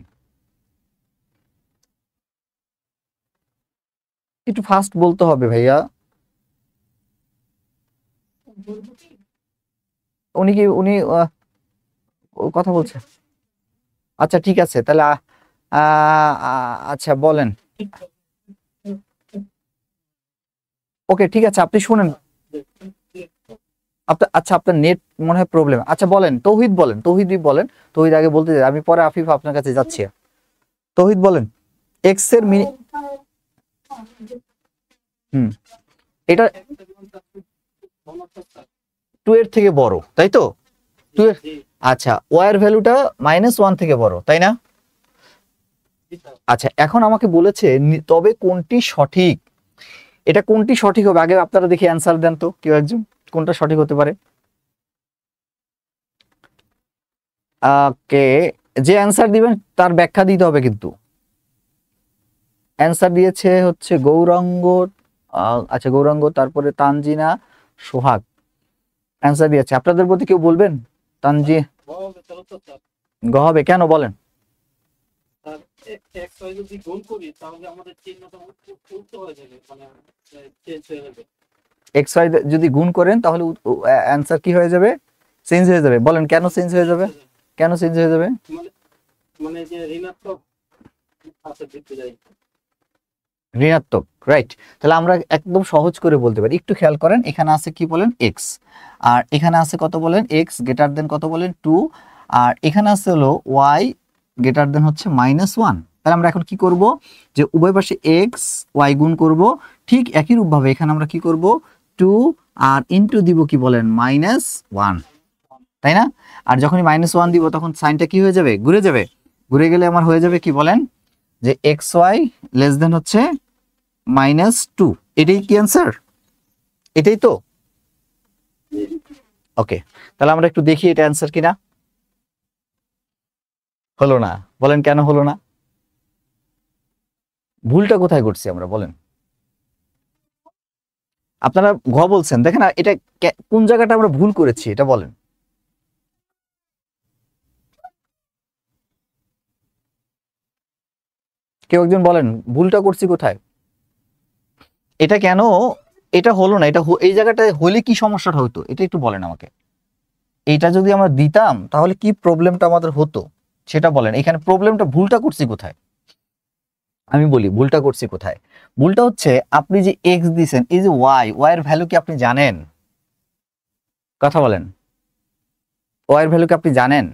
Speaker 1: একটু ফাস্ট বলতে হবে ভাইয়া। উনি কথা বলছে। আচ্ছা ঠিক আছে, তাহলে আচ্ছা বলেন। ওকে ঠিক আছে, আপনি শুনেন। আচ্ছা, আপনার নেট মনে হয় প্রবলেম। আচ্ছা বলেন, তৌহিদ বলেন, তৌহিদই বলেন। তৌহিদ আগে বলতে চাই, আমি পরে আফিফ আপনার কাছে যাচ্ছি। তৌহিদ বলেন, এক্স এর এটা 2 এর থেকে বড়, তাই তো? 2 এর, আচ্ছা, ওয়াই এর ভ্যালুটা -1 থেকে বড়, তাই না? আচ্ছা, এখন আমাকে বলেছে তবে কোনটি সঠিক। এটা কোনটি সঠিক হবে আগে আপনারা দেখি অ্যান্সার দেন তো, কেউ একজন, কোনটা সঠিক হতে পারে? ওকে, যে অ্যান্সার দিবেন তার ব্যাখ্যা দিতে হবে কিন্তু। অ্যান্সার দিয়েছে হচ্ছে গৌরাঙ্গ। আচ্ছা, গৌরাঙ্গ, তারপরে তানজিনা, সোহাগ অ্যান্সার দিয়েছে। আপনাদের প্রতি কেউ বলবেন? তানজি গ হবে, কেন বলেন? এক্স ওয়াই যদি গুণ করেন তাহলে অ্যান্সার কি হয়ে যাবে? চেঞ্জ হয়ে যাবে। বলেন কেন চেঞ্জ হয়ে যাবে? কেন চেঞ্জ হয়ে যাবে? ঋণাত্মক, রাইট। তাহলে আমরা একদম সহজ করে বলতে পারি, একটু খেয়াল করেন। এখানে আছে কি বলেন? এক্স, আর এখানে আছে কত বলেন? এক্স গ্রেটার দেন কত বলেন? 2, আর এখানে আছে হলো ওয়াই গ্রেটার দেন হচ্ছে -1। তাহলে আমরা এখন কি করব? যে উভয় পাশে এক্স ওয়াই গুণ করব। ঠিক একই রূপভাবে এখানে আমরা কি করব? 2 আর ইনটু দিব কি বলেন? -1, তাই না? আর যখনই -1 দিব তখন সাইনটা কি হয়ে যাবে? ঘুরে যাবে। ঘুরে গেলে আমার হয়ে যাবে কি বলেন? যে এক্স ওয়াই লেস দেন হচ্ছে -2। এটাই কি অ্যান্সার? এটাই তো? ওকে, তাহলে আমরা একটু দেখি এটা অ্যান্সার কিনা। হলো না, বলেন কেন হলো না? ভুলটা কোথায় করছি আমরা, বলেন। আপনারা ঘ বলছেন, দেখেন এটা কোন জায়গাটা আমরা ভুল করেছি এটা বলেন। কেউ একজন বলেন ভুলটা করছি কোথায়? এটা কেন এটা হলো না? এটা এই জায়গাটায় হলে কি সমস্যাটা হতো এটা একটু বলেন আমাকে। এইটা যদি আমরা দিতাম তাহলে কি প্রবলেমটা আমাদের হতো সেটা বলেন। এখানে প্রবলেমটা, ভুলটা করছি কোথায়? আমি বলি ভুলটা করছি কোথায়। ভুলটা হচ্ছে আপনি যে এক্স দিয়েছেন, এই যে ওয়াই, ওয়াই এর ভ্যালু কি আপনি জানেন? কথা বলেন, ওয়াই এর ভ্যালু কি আপনি জানেন?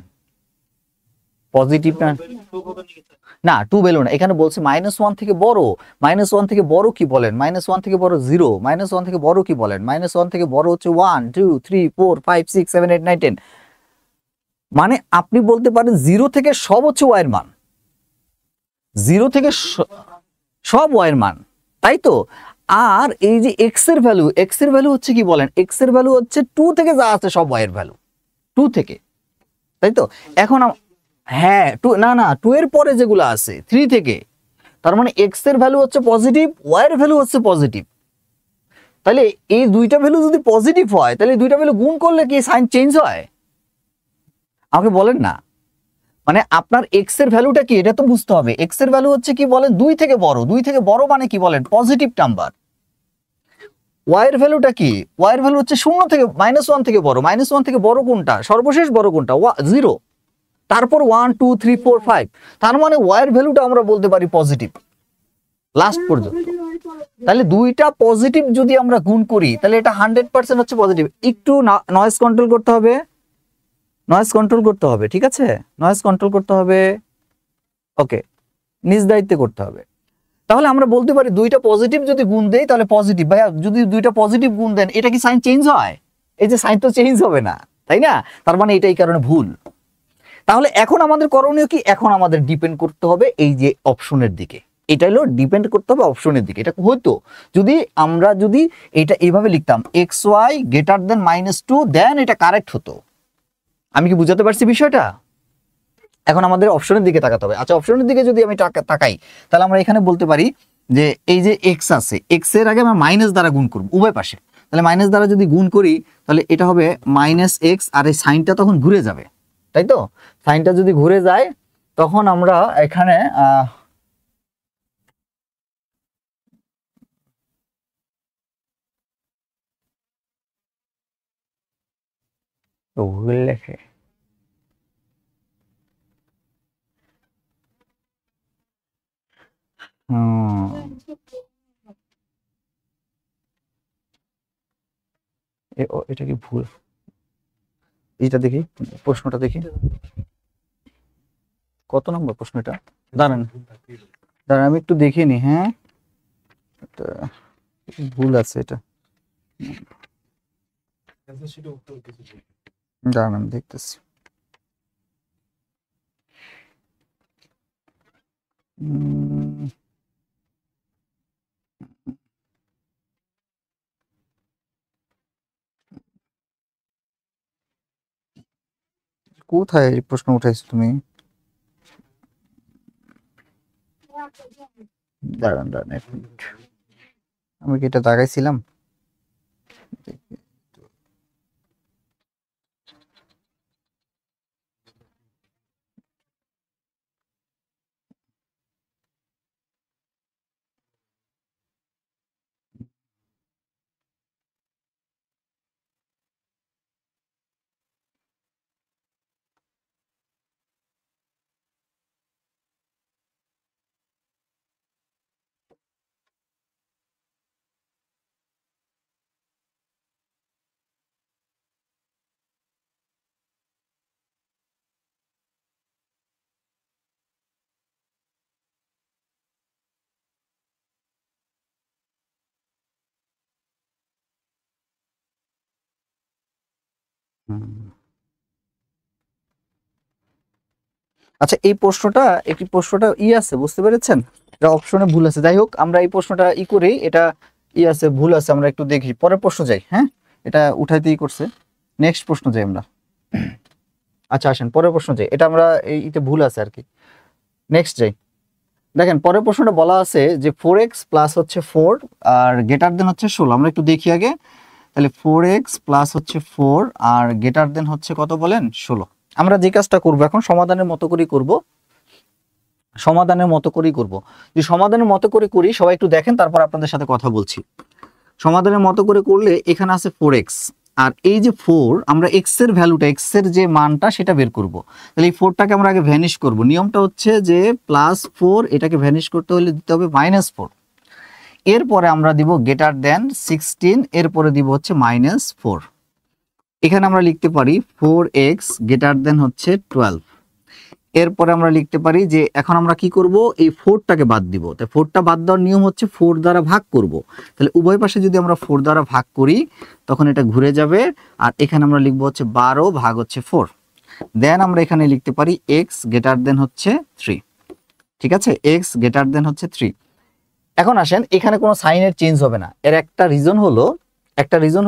Speaker 1: পজিটিভ না? না 2 ভ্যালু না, এখানে বলছে -1 থেকে বড়। -1 থেকে বড় কি বলেন? -1 থেকে বড় 0, -1 থেকে বড় কি বলেন? -1 থেকে বড় হচ্ছে 1 2 3 4 5 6 7 8 9 10। মানে আপনি বলতে পারেন 0 থেকে সব হচ্ছে y এর মান, 0 থেকে সব y এর মান, তাই তো? আর এই যে x এর ভ্যালু হচ্ছে কি বলেন? x এর ভ্যালু হচ্ছে 2 থেকে যা আছে সব y এর ভ্যালু, 2 থেকে, তাই তো? এখন হ্যাঁ 2 না না 2 এর পরে যেগুলো আছে 3 থেকে, তার মানে x এর ভ্যালু হচ্ছে পজিটিভ, y এর ভ্যালু হচ্ছে পজিটিভ। তাহলে এই দুইটা ভ্যালু যদি পজিটিভ হয় তাহলে দুইটা ভ্যালু গুণ করলে কি সাইন চেঞ্জ হয়? আমাকে বলেন না। মানে আপনার x এর ভ্যালুটা কি এটা তো বুঝতে হবে। x এর ভ্যালু হচ্ছে কি বলেন? 2 থেকে বড়, 2 থেকে বড় মানে কি বলেন? Positive number. y এর ভ্যালুটা কি? y এর ভ্যালু হচ্ছে 0 থেকে -1 থেকে বড়। -1 থেকে বড় কোনটা? সর্বশেষ বড় কোনটা? 0, তারপর 1 2 3 4 5। তার মানে y এর ভ্যালুটা আমরা বলতে পারি পজিটিভ লাস্ট পর্যন্ত। তাহলে দুইটা পজিটিভ যদি আমরা গুণ করি তাহলে এটা 100% হচ্ছে পজিটিভ। একটু নয়েজ কন্ট্রোল করতে হবে, নয়েজ কন্ট্রোল করতে হবে, ঠিক আছে? নয়েজ কন্ট্রোল করতে হবে, ওকে, নিজ দায়িত্বে করতে হবে। তাহলে আমরা বলতে পারি দুইটা পজিটিভ যদি গুণ দেই তাহলে পজিটিভ। ভাইয়া যদি দুইটা পজিটিভ গুণ দেন এটা কি সাইন চেঞ্জ হয়? এই যে সাইন তো চেঞ্জ হবে না, তাই না? তার মানে এটা এই কারণে ভুল। তাহলে এখন আমাদের করণীয় কি? এখন আমাদের ডিপেন্ড করতে হবে এই যে অপশনের দিকে। এটা হলো ডিপেন্ড করতে হবে অপশনের দিকে। এটা হয়তো যদি আমরা যদি এটা এইভাবে লিখতাম xy গ্রেটার দেন -2 দেন এটা কারেক্ট হতো। আমি কি বুঝাতে পারছি বিষয়টা? এখন আমাদের অপশনের দিকে তাকাতে হবে। আচ্ছা, অপশনের দিকে যদি আমি তাকাই তাহলে আমরা এখানে বলতে পারি যে এই যে x আছে, x এর আগে আমরা মাইনাস দ্বারা গুণ করব উভয় পাশে। তাহলে মাইনাস দ্বারা যদি গুণ করি তাহলে এটা হবে -x, আর এই সাইনটা তখন ঘুরে যাবে, তাই তো? সাইনটা যদি ঘুরে যায় তখন আমরা এখানে ভুল লেখে এটা কি ভুল? এইটা দেখি, প্রশ্নটা দেখি কত নম্বর প্রশ্ন এটা। দাঁড়ান দাঁড়ান আমি একটু দেখে নি। হ্যাঁ, ভুল আছে এটা, দাঁড়ান আমি দেখতেছি। কোথায় প্রশ্ন উঠাইছো তুমি? দাঁড়ান দাঁড়ান এক মিনিট, আমি কি এটা দাগাইছিলাম? আচ্ছা, এই প্রশ্নটা একটি প্রশ্নটা আছে, বুঝতে পেরেছেন? এটা অপশনে ভুল আছে। যাই হোক, আমরা এই প্রশ্নটা করি, এটা আছে, ভুল আছে, আমরা একটু দেখি। পরের প্রশ্ন যাই। হ্যাঁ, এটা উঠাইতেই করছে। নেক্সট প্রশ্ন যাই আমরা। আচ্ছা আসেন পরের প্রশ্ন যাই, এটা আমরা এইতে ভুল আছে আর কি। নেক্সট যাই। দেখেন পরের প্রশ্নটা বলা আছে যে 4x প্লাস হচ্ছে 4 আর গ্রেটার দেন হচ্ছে 16। আমরা একটু দেখি আগে। তাহলে 4x প্লাস হচ্ছে 4 আর গ্রেটার দেন হচ্ছে কত বলেন? 16। আমরা যে কাজটা করব এখন সমাধানের মতো করেই করব, সমাধানের মতো করেই করব। যে সমাধানের মতো করে করি, সবাই একটু দেখেন, তারপর আপনাদের সাথে কথা বলছি। সমাধানের মতো করে করলে এখানে আছে 4x, আর এই যে 4 আমরা x এর ভ্যালুটা, x এর যে মানটা সেটা বের করব। তাহলে এই 4টাকে আমরা আগে ভ্যানিশ করব। নিয়মটা হচ্ছে যে +4 এটাকে ভ্যানিশ করতে হলে দিতে হবে -4। এরপরে আমরা দিব গ্রেটার দেন 16, এরপরে দিব হচ্ছে -4। এখানে আমরা লিখতে পারি 4x গ্রেটার দেন হচ্ছে 12। এরপরে আমরা লিখতে পারি যে এখন আমরা কি করব, এই 4টাকে বাদ দিব। তাই 4টা বাদ দেওয়ার নিয়ম হচ্ছে 4 দ্বারা ভাগ করব। তাহলে উভয় পাশে যদি আমরা 4 দ্বারা ভাগ করি তখন এটা ঘুরে যাবে, আর এখানে আমরা লিখবো হচ্ছে 12 ভাগ হচ্ছে 4। দেন আমরা এখানে লিখতে পারি x গ্রেটার দেন হচ্ছে 3। ঠিক আছে, x গ্রেটার দেন হচ্ছে 3। এখন আসেন, এখানে কোনো সাইনের চেঞ্জ হবে না। এর একটা রিজন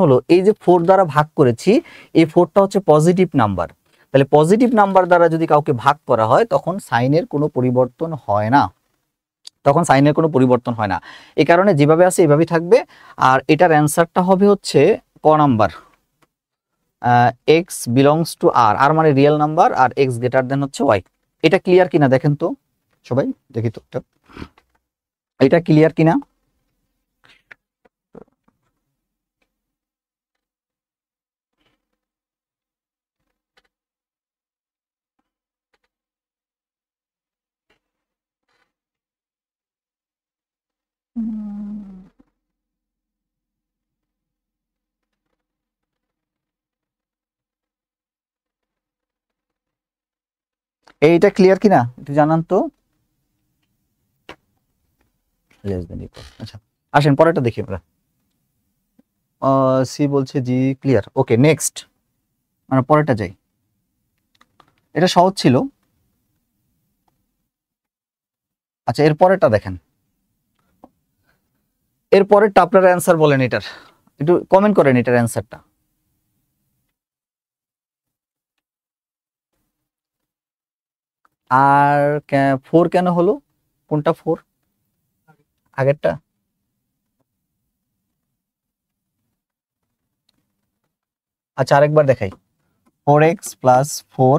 Speaker 1: হলো এই যে 4 দ্বারা ভাগ করেছি, এই 4টা হচ্ছে পজিটিভ নাম্বার। তাহলে পজিটিভ নাম্বার দ্বারা যদি কাউকে ভাগ করা হয় তখন সাইনের কোনো পরিবর্তন হয় না, এই কারণে যেভাবে আছে এভাবেই থাকবে। আর এটার অ্যান্সারটা হবে হচ্ছে ক নাম্বার, এক্স বিলংস টু আর, আর মানে রিয়েল নাম্বার, আর এক্স গ্রেটার দেন হচ্ছে ওয়াই। এটা ক্লিয়ার কিনা দেখেন তো সবাই, দেখি তো এটা ক্লিয়ার কিনা। এইটা ক্লিয়ার কিনা একটু জানান তো। আচ্ছা আসেন পরেরটা দেখি আমরা। সি বলছে জি ক্লিয়ার, ওকে নেক্সট আমরা পরেরটা যাই। এটা সহজ ছিল। আচ্ছা এর পরেরটা দেখেন, এর পরেরটা আপনারা অ্যান্সার বলেন, এটার একটু কমেন্ট করেন এটার অ্যান্সারটা। আর 4 কেন হলো, কোনটা 4 আগেরটা? আচ্ছা আরেকবার দেখাই, 4x প্লাস 4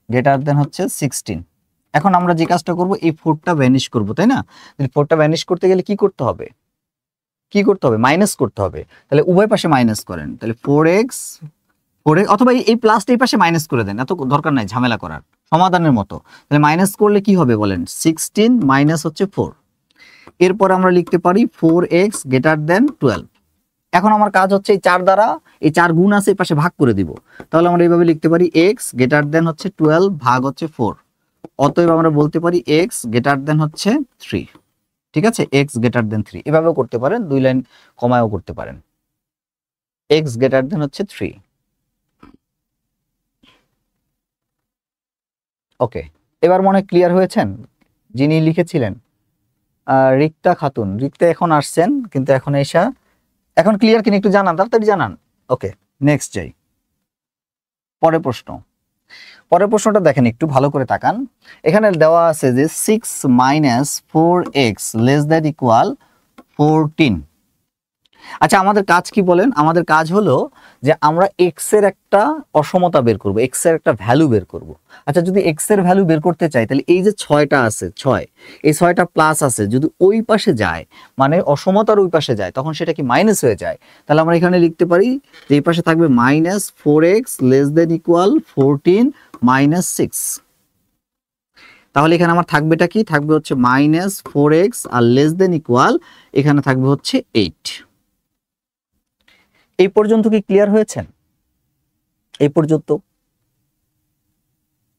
Speaker 1: গ্রেটার দেন হচ্ছে 16। এখন আমরা যে কাজটা করব, এই 4টা ভ্যানিশ করব, তাই না? 4টা ভ্যানিশ করতে গেলে কি করতে হবে, মাইনাস করতে হবে। তাহলে উভয় পাশে মাইনাস করেন, তাহলে 4x অথবা এই প্লাসটা এই পাশে মাইনাস করে দেন, এত দরকার নাই ঝামেলা করার, সমাধানের মতো। তাহলে মাইনাস করলে কি হবে বলেন, 16 মাইনাস হচ্ছে 4। এরপর আমরা লিখতে পারি 4x গ্রেটার দেন 12। এখন আমার কাজ হচ্ছে এই 4 দ্বারা, এই 4 গুণ আছে এই পাশে ভাগ করে দিব। তাহলে আমরা এইভাবে লিখতে পারি x গ্রেটার দেন হচ্ছে 12 ভাগ হচ্ছে 4। অতএব আমরা বলতে পারি x গ্রেটার দেন হচ্ছে 3। ঠিক আছে, x গ্রেটার দেন 3 এভাবেও করতে পারেন, 2 লাইন কমায়ও করতে পারেন। x গ্রেটার দেন হচ্ছে 3। ওকে, এবার মনে ক্লিয়ার হয়েছেন যিনি লিখেছিলেন, রিক্তা খাতুন। রিক্তা এখন আসছেন কিন্তু এখন ক্লিয়ার কিনা একটু জানান, তাড়াতাড়ি জানান। ওকে নেক্সট যাই, পরের প্রশ্নটা দেখেন, একটু ভালো করে তাকান। এখানে দেওয়া আছে যে 6 minus 4x less than equal 14। আচ্ছা আমাদের কাজ কি বলেন, আমাদের কাজ হলো যে আমরা x এর একটা অসমতা বের করব, x এর একটা ভ্যালু বের করব। আচ্ছা যদি x এর ভ্যালু বের করতে চাই, তাহলে এই যে 6টা আছে, 6 এই 6টা প্লাস আছে, যদি ওই পাশে যায় মানে অসমতার ওই পাশে যায় তখন সেটা কি মাইনাস হয়ে যায়। তাহলে আমরা এখানে লিখতে পারি যে এই পাশে থাকবে minus 4x less than equal 14 minus 6। তাহলে এখানে আমার থাকবেটা কি, থাকবে হচ্ছে মাইনাস 4x আর লেস দেন ইকুয়াল এখানে থাকবে হচ্ছে 8। এই পর্যন্ত কি ক্লিয়ার হয়েছেন? এই পর্যন্ত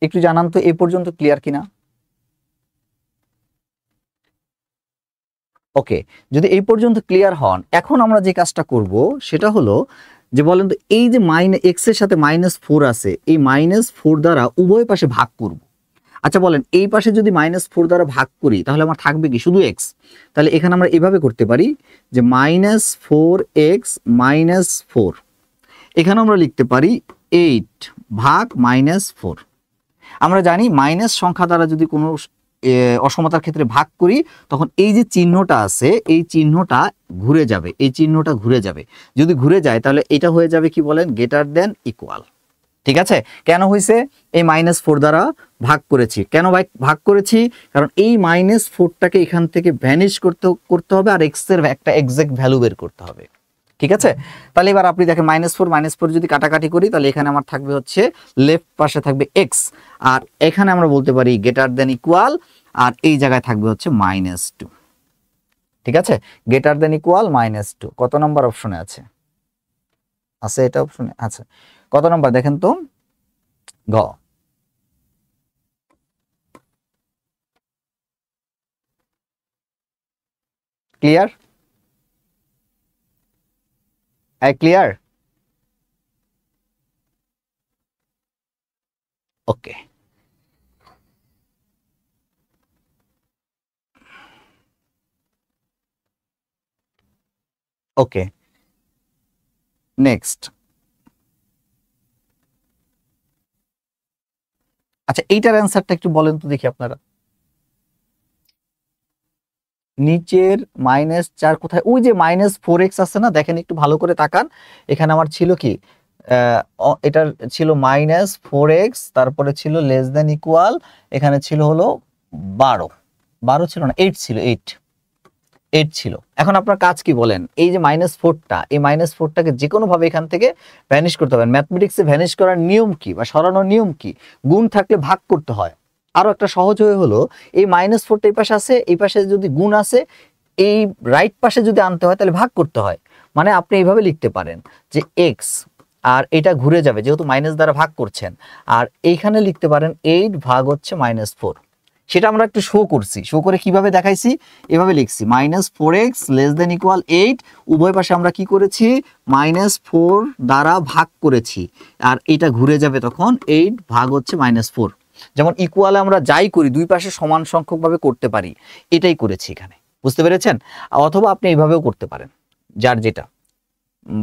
Speaker 1: একটু জানান তো, এই পর্যন্ত ক্লিয়ার কিনা। ওকে, যদি এই পর্যন্ত ক্লিয়ার হন, এখন আমরা যে কাজটা করব সেটা হলো যে বলেন তো, এই যে x এর সাথে -4 আছে, এই -4 দ্বারা উভয় পাশে ভাগ করব। আচ্ছা বলেন এই পাশে যদি -4 দ্বারা ভাগ করি তাহলে আমার থাকবে কি শুধু x। তাহলে এখানে আমরা এভাবে করতে পারি যে -4x -4, এখানে আমরা লিখতে পারি 8 ভাগ -4। আমরা জানি মাইনাস সংখ্যা দ্বারা যদি কোনো অসমতার ক্ষেত্রে ভাগ করি তখন এই যে চিহ্নটা আছে এই চিহ্নটা ঘুরে যাবে, যদি ঘুরে যায় তাহলে এটা হয়ে যাবে কি বলেন, গ্রেটার দেন ইকুয়াল। ঠিক আছে, কেন হয়েছে, এই -4 দ্বারা ভাগ করেছি। কেন ভাগ করেছি, কারণ এই -4টাকে এখান থেকে ভ্যানিশ করতে হবে আর x এর একটা এক্সাক্ট ভ্যালু বের করতে হবে। ঠিক আছে, তাহলে এবার আপনি দেখেন -4 যদি কাটাকাটি করি তাহলে এখানে আমার থাকবে হচ্ছে লেফট পাশে থাকবে x, আর এখানে আমরা বলতে পারি গ্রেটার দেন ইকুয়াল, আর এই জায়গায় থাকবে হচ্ছে -2। ঠিক আছে, গ্রেটার দেন ইকুয়াল -2 কত নম্বর অপশনে আছে, এটা অপশনে আছে। কত নম্বর দেখেন তো, গ। ক্লিয়ার? ক্লিয়ার? ওকে, ওকে, নেক্সট। আচ্ছা, এইটার অ্যান্সারটা একটু বলেন তো দেখি আপনারা। নিচের -4 কোথায়? ওই যে -4x আছে না, দেখেন একটু ভালো করে তাকান। এখানে আমার ছিল কি, এটার ছিল -4x, তারপরে ছিল লেস দেন ইকুয়াল, এখানে ছিল হলো 12 ছিল না, 8 ছিল, 8 ছিল। এখন আপনার কাজ কি বলেন? এই যে -4টা, এই -4টাকে যে কোনো ভাবে এখান থেকে ভ্যানিশ করতে হবে। ম্যাথমেটিক্সে ভ্যানিশ করার নিয়ম কি বা সরানোর নিয়ম কি? গুণ থাকলে ভাগ করতে হয়। আরো একটা সহজ হয়ে হলো, এই -4টা এই পাশে আছে, এই পাশে যদি গুণ আছে, এই রাইট পাশে যদি আনতে হয় তাহলে ভাগ করতে হয়। মানে আপনি এইভাবে লিখতে পারেন যে এক্স, আর এটা ঘুরে যাবে যেহেতু মাইনাস দ্বারা ভাগ করছেন, আর এইখানে লিখতে পারেন 8 ভাগ হচ্ছে -4। সেটা আমরা একটু শো করছি, শো করে কিভাবে দেখাইছি, এভাবে লিখছি -4x লেস দেন ইকুয়াল 8, উভয় পাশে আমরা কি করেছি, -4 দ্বারা ভাগ করেছি, আর এটা ঘুরে যাবে তখন 8 ভাগ হচ্ছে -4। যেমন ইকুয়ালে আমরা যাই করি দুই পাশে সমান সংখ্যক ভাবে করতে পারি, এটাই করেছি এখানে। বুঝতে পেরেছেন? অথবা আপনি এইভাবেও করতে পারেন, যার যেটা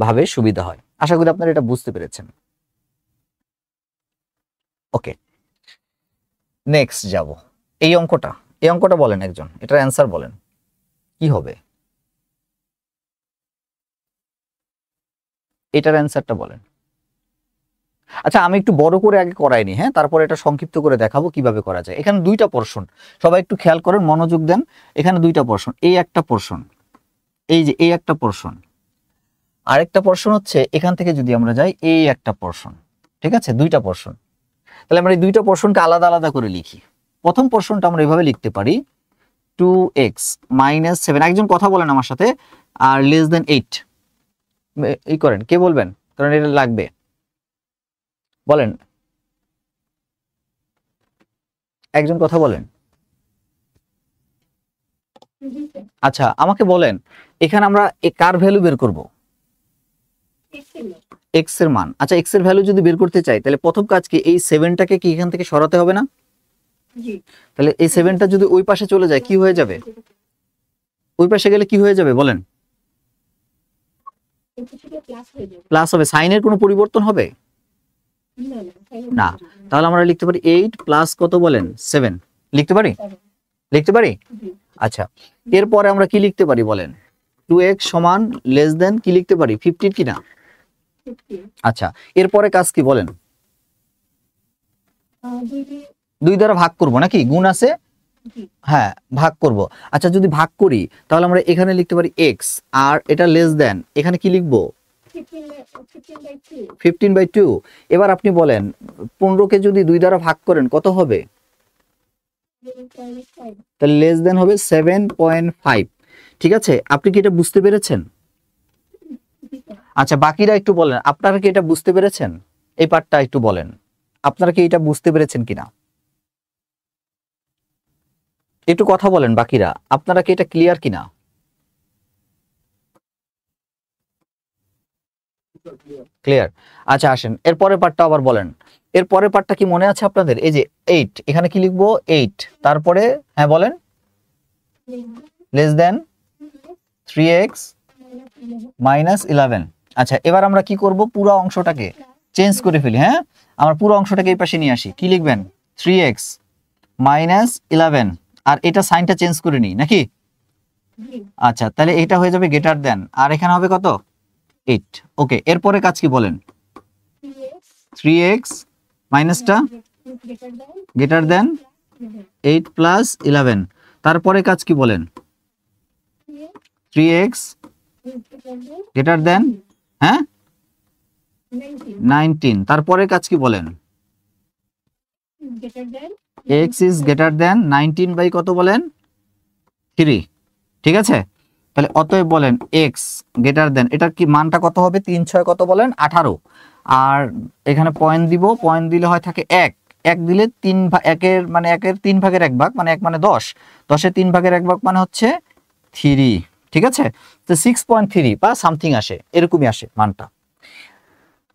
Speaker 1: ভাবে সুবিধা হয়। আশা করি আপনারা এটা বুঝতে পেরেছেন। ওকে, নেক্সট যাব। এই অঙ্কটা বলেন একজন, এটার অ্যান্সার বলেন কি হবে, এটার অ্যান্সারটা বলেন। আচ্ছা, আমি একটু বড় করে আগে করাইনি, হ্যাঁ, তারপর এটা সংক্ষিপ্ত করে দেখাবো কিভাবে করা যায়। এখানে দুইটা পোরশন, সবাই একটু খেয়াল করেন, মনোযোগ দেন। এখানে দুইটা পোরশন, এই একটা পোরশন, এই যে এই একটা পোরশন, আরেকটা পোরশন হচ্ছে এখান থেকে যদি আমরা যাই এই একটা পোরশন। ঠিক আছে, দুইটা পোরশন। তাহলে আমরা এই দুইটা পোরশনকে আলাদা আলাদা করে লিখি। প্রথম পোরশনটা আমরা এভাবে লিখতে পারি 2x - 7, একজন কথা বলেন আমার সাথে, আর লেস দেন 8 এই করেন, কে বলবেন, কারণ এটা লাগবে, বলেন একজন কথা বলেন। আচ্ছা, আমাকে বলেন এখানে আমরা কার ভ্যালু বের করব, x এর মান। আচ্ছা, x এর ভ্যালু যদি বের করতে চাই তাহলে প্রথম কাজ কি, এই 7টাকে কি এখান থেকে সরাতে হবে না? তাহলে এই 7টা যদি ওই পাশে চলে যায় কি হয়ে যাবে, ওই পাশে গেলে কি হয়ে যাবে বলেন, প্লাস হবে। সাইনের কোনো পরিবর্তন হবে না। তাহলে আমরা লিখতে পারি 8 প্লাস কত বলেন, 7 লিখতে পারি, লিখতে পারি। আচ্ছা, এরপরে আমরা কি লিখতে পারি বলেন, 2x সমান লেস দেন কি লিখতে পারি, 15 কিনা? আচ্ছা, এরপরে কাজ কি বলেন, 2 দ্বারা ভাগ করব নাকি, গুণ আছে, হ্যাঁ ভাগ করব। আচ্ছা, যদি ভাগ করি তাহলে আমরা এখানে লিখতে পারি x, আর এটা লেস দেন, এখানে কি লিখবো 15/2। এবার আপনি বলেন 15কে যদি 2 দ্বারা ভাগ করেন কত হবে, তাহলে লেস দেন হবে 7.5। ঠিক আছে, আপনি কি এটা বুঝতে পেরেছেন? আচ্ছা, বাকিরা একটু বলেন, আপনারা কি এটা বুঝতে পেরেছেন? এই পার্টটা একটু বলেন, আপনারা কি এটা বুঝতে পেরেছেন কিনা, একটু কথা বলেন বাকিরা, আপনারা কি এটা ক্লিয়ার কিনা? ক্লিয়ার। আচ্ছা, আসেন এরপরের পার্টটা আবার বলেন। এরপরের পার্টটা কি মনে আছে আপনাদের? এই যে 8, এখানে কি লিখবো 8, তারপরে হ্যাঁ বলেন, লেস দেন 3x - 11। আচ্ছা, এবার আমরা কি করব, পুরো অংশটাকে চেঞ্জ করে ফেলি। হ্যাঁ, আমরা পুরো অংশটাকে এই পাশে নিয়ে আসি, কি লিখবেন 3x - 11, আর এটা সাইনটা চেঞ্জ করে নিই নাকি? আচ্ছা, তাহলে এটা হয়ে যাবে গ্রেটার দেন, আর এখানে হবে কত 8। ওকে, এরপরে কাজ কি বলেন, 3x মাইনাসটা গ্রেটার দেন 8 প্লাস 11, তারপরে কাজ কি বলেন, 3x গ্রেটার দেন, হ্যাঁ 19, তারপরে কাজ কি বলেন, x is greater than 19 by কত বলেন 3। ঠিক আছে, তাহলে অতএব বলেন x গ্রেটার দেন, এটার কি মানটা কত হবে, 3 6 কত বলেন 18, আর এখানে পয়েন্ট দিব, পয়েন্ট দিলে হয় থাকে 1, 1 দিলে 3 একের মানে 1 এর 3 ভাগের 1 ভাগ মানে 1 মানে 10, 10 এর 3 ভাগের 1 ভাগ মানে হচ্ছে 3। ঠিক আছে, তো 6.3 বা সামথিং আসে, এরকমই আসে মানটা।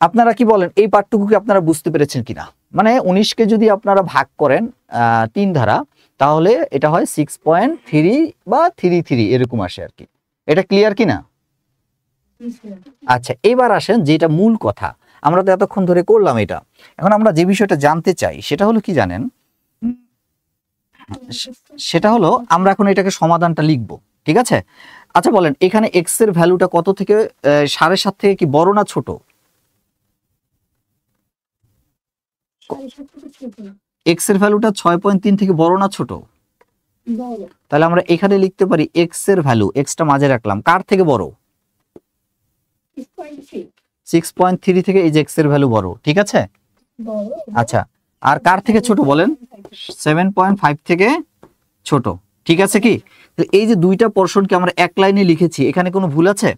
Speaker 1: আপনারা কি বলেন এই পার্টটুকু কি আপনারা বুঝতে পেরেছেন কিনা? মানে 19কে যদি আপনারা ভাগ করেন 3 দ্বারা, তাহলে এটা হয় 6.3 বা 33 এরকম আসে আর কি। এটা ক্লিয়ার কিনা? আচ্ছা, এবার আসেন যেটা মূল কথা, আমরা তো এতক্ষণ ধরে করলাম এটা, এখন আমরা যে বিষয়টা জানতে চাই সেটা হলো কি জানেন, সেটা হলো আমরা এখন এটাকে সমাধানটা লিখব, ঠিক আছে? আচ্ছা বলেন এখানে এক্স এর ভ্যালুটা কত থেকে 7.5 থেকে কি বড় না ছোট? এক্স এর ভ্যালুটা 6.3 থেকে বড় না ছোট? তাহলে আমরা এখানে লিখতে পারি এক্স এর ভ্যালু, এক্সটা মাঝে রাখলাম, কার থেকে বড়? 6.3 থেকে এই যে এক্স এর ভ্যালু বড়, ঠিক আছে? আচ্ছা, আর কার থেকে ছোট বলেন? 7.5 থেকে ছোট, ঠিক আছে কি? এই যে দুইটা পোরশনকে আমরা এক লাইনে লিখেছি, এখানে কোনো ভুল আছে?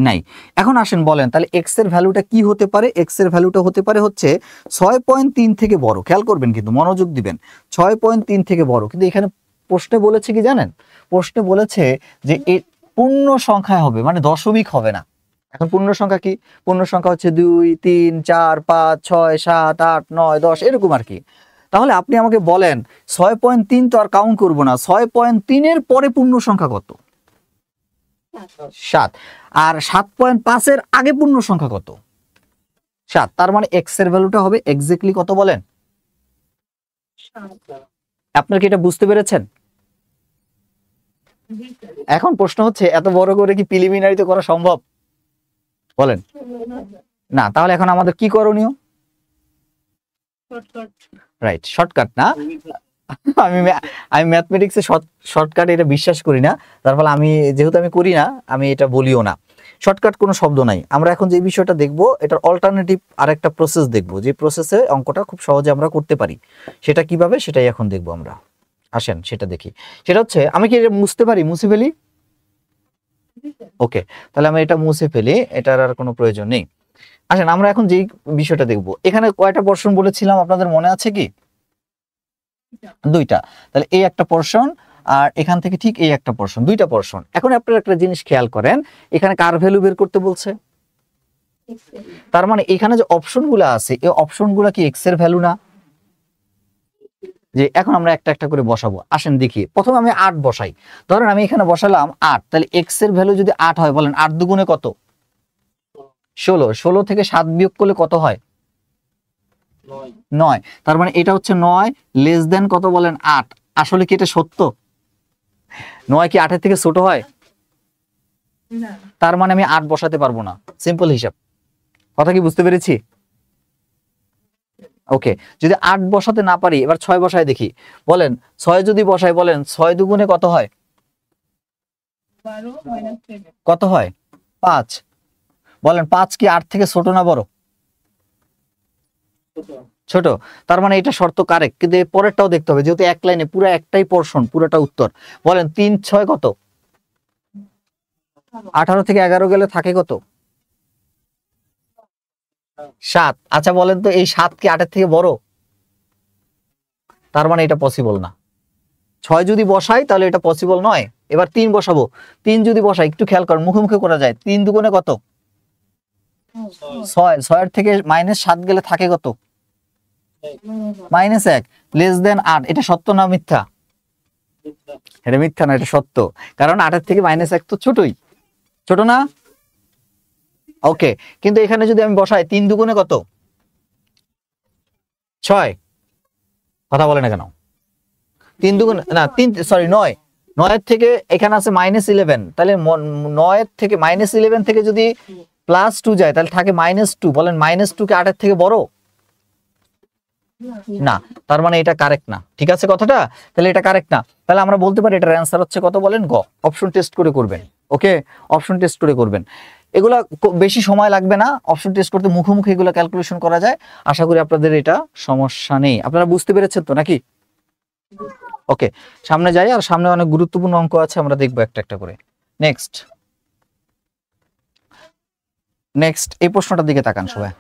Speaker 1: নাই। এখন আসেন বলেন তাহলে এক্স এর ভ্যালুটা কি হতে পারে? এক্স এর ভ্যালুটা হতে পারে হচ্ছে 6.3 থেকে বড়। খেয়াল করবেন কিন্তু, মনোযোগ দিবেন, 6.3 থেকে বড়। কিন্তু এখানে প্রশ্নে বলেছে কি জানেন? প্রশ্নে বলেছে যে এই পূর্ণ সংখ্যায় হবে, মানে দশমিক হবে না। এখন পূর্ণ সংখ্যা কি? পূর্ণ সংখ্যা হচ্ছে 2 3 4 5 6 7 8 9 10 এরকম আর কি। তাহলে আপনি আমাকে বলেন 6.3 তো আর কাউন্ট করব না, 6.3 এর পরে পূর্ণ সংখ্যা কত? 7। আর 7.5 এর আগে পূর্ণ সংখ্যা কত? 7। তার মানে এক্স এর ভ্যালুটা হবে এক্স্যাক্টলি কত বলেন? আপনারা কি এটা বুঝতে পেরেছেন? এখন প্রশ্ন হচ্ছে এত বড় করে কি প্রিলিমিনারিতে করা সম্ভব বলেন? না। তাহলে এখন আমাদের কি করণীয়? রাইট, শর্টকাট না। আমি ম্যাথমেটিক্সে শর্টকাট এটা বিশ্বাস করি না, তার ফলে আমি যেহেতু আমি করি না, আমি এটা বলিও না। শর্টকাট কোনো শব্দ নাই। আমরা এখন যে বিষয়টা দেখব এটার অল্টারনেটিভ আরেকটা প্রসেস দেখব, যে প্রসেসে অঙ্কটা খুব সহজে আমরা করতে পারি। সেটা কিভাবে সেটাই এখন দেখব আমরা। আসেন সেটা দেখি। সেটা হচ্ছে আমি কি এটা মুছতে পারি? মুছে ফেলি? ওকে, তাহলে আমি এটা মুছে ফেলি, এটার আর কোনো প্রয়োজন নেই। আসেন আমরা এখন যেই বিষয়টা দেখব, এখানে কয়টা পোরশন বলেছিলাম আপনাদের মনে আছে কি? দুইটা। তাহলে এই একটা পোরশন আর এখান থেকে ঠিক এই একটা পোরশন, দুইটা পোরশন। এখন আপনারা একটা জিনিস খেয়াল করেন, এখানে কার ভ্যালু বের করতে বলছে? তার মানে এখানে যে অপশনগুলো আছে এই অপশনগুলো কি এক্স এর ভ্যালু না? যে এখন আমরা একটা একটা করে বসাবো। আসেন দেখি, প্রথমে আমি 8 বসাই। ধরেন আমি এখানে বসালাম 8, তাহলে এক্স এর ভ্যালু যদি 8 হয়, বলেন 8 দুগুণে কত? 16। 16 থেকে 7 বিয়োগ করলে কত হয়? 9। তার মানে এটা হচ্ছে 9 লেস দেন কত বলেন? 8। আসলে কি এটা সত্য? 9 কি 8 এর থেকে ছোট হয়? তার মানে আমি 8 বসাতে পারবো না। সিম্পল হিসাব। কথা কি বুঝতে পেরেছি? ওকে, যদি 8 বসাতে না পারি, এবার 6 বসাই দেখি। বলেন 6 যদি বসাই, বলেন 6 দুগুণে কত হয়? কত হয়? 5। বলেন 5 কি 8 থেকে ছোট না বড়? ছোট। তার মানে এটা শর্ত কারেক্ট, কিন্তু এর পরেরটাও দেখতে হবে, যেহেতু এক লাইনে পুরো একটাই পোরশন, পুরোটা উত্তর। বলেন 3 6 কত? 18 থেকে 11 গেলে থাকে কত? 7। আচ্ছা বলেন তো এই 7 কি 8 এর থেকে বড়? তার মানে এটা পসিবল না। 6 যদি বসাই তাহলে এটা পসিবল নয়। এবার 3 বসাবো। 3 যদি বসাই, একটু খেয়াল করেন, মুখে মুখে করা যায়। 3 দুগুণে কত? 6। 6 এর থেকে -7 গেলে থাকে কত? -1। Less than 8। এটা সত্য না মিথ্যা? এটা মিথ্যা না, এটা সত্য। কারণ 8 এর থেকে -1 তো ছোটই, ছোট না? ওকে, কিন্তু এখানে যদি আমি বসাই 3 দুগুণে কত? 6। কথা বলে না কেন? 3 দুগুণে না 3, সরি 9। 9 এর থেকে এখানে আছে -11, তাহলে 9 এর থেকে -11 থেকে যদি +2 যায় তাহলে থাকে -2। বলেন -2 কি 8 এর থেকে বড়? না। তার মানে এটা কারেক্ট না। ঠিক আছে কথাটা? তাহলে এটা কারেক্ট না। তাহলে আমরা বলতে পারি এটার অ্যান্সার হচ্ছে কত বলেন? গ। অপশন টেস্ট করে করবেন। ওকে, অপশন টেস্ট করে করবেন। এগুলা বেশি সময় লাগবে না, অপশন টেস্ট করতে মুখোমুখি এগুলো ক্যালকুলেশন করা যায়। আশা করি আপনাদের এটা সমস্যা নেই। আপনারা বুঝতে পেরেছেন তো নাকি? ওকে, সামনে যাই। আর সামনে অনেক গুরুত্বপূর্ণ অঙ্ক আছে, আমরা দেখবো একটা একটা করে। নেক্সট এই প্রশ্নটার দিকে তাকান সবাই।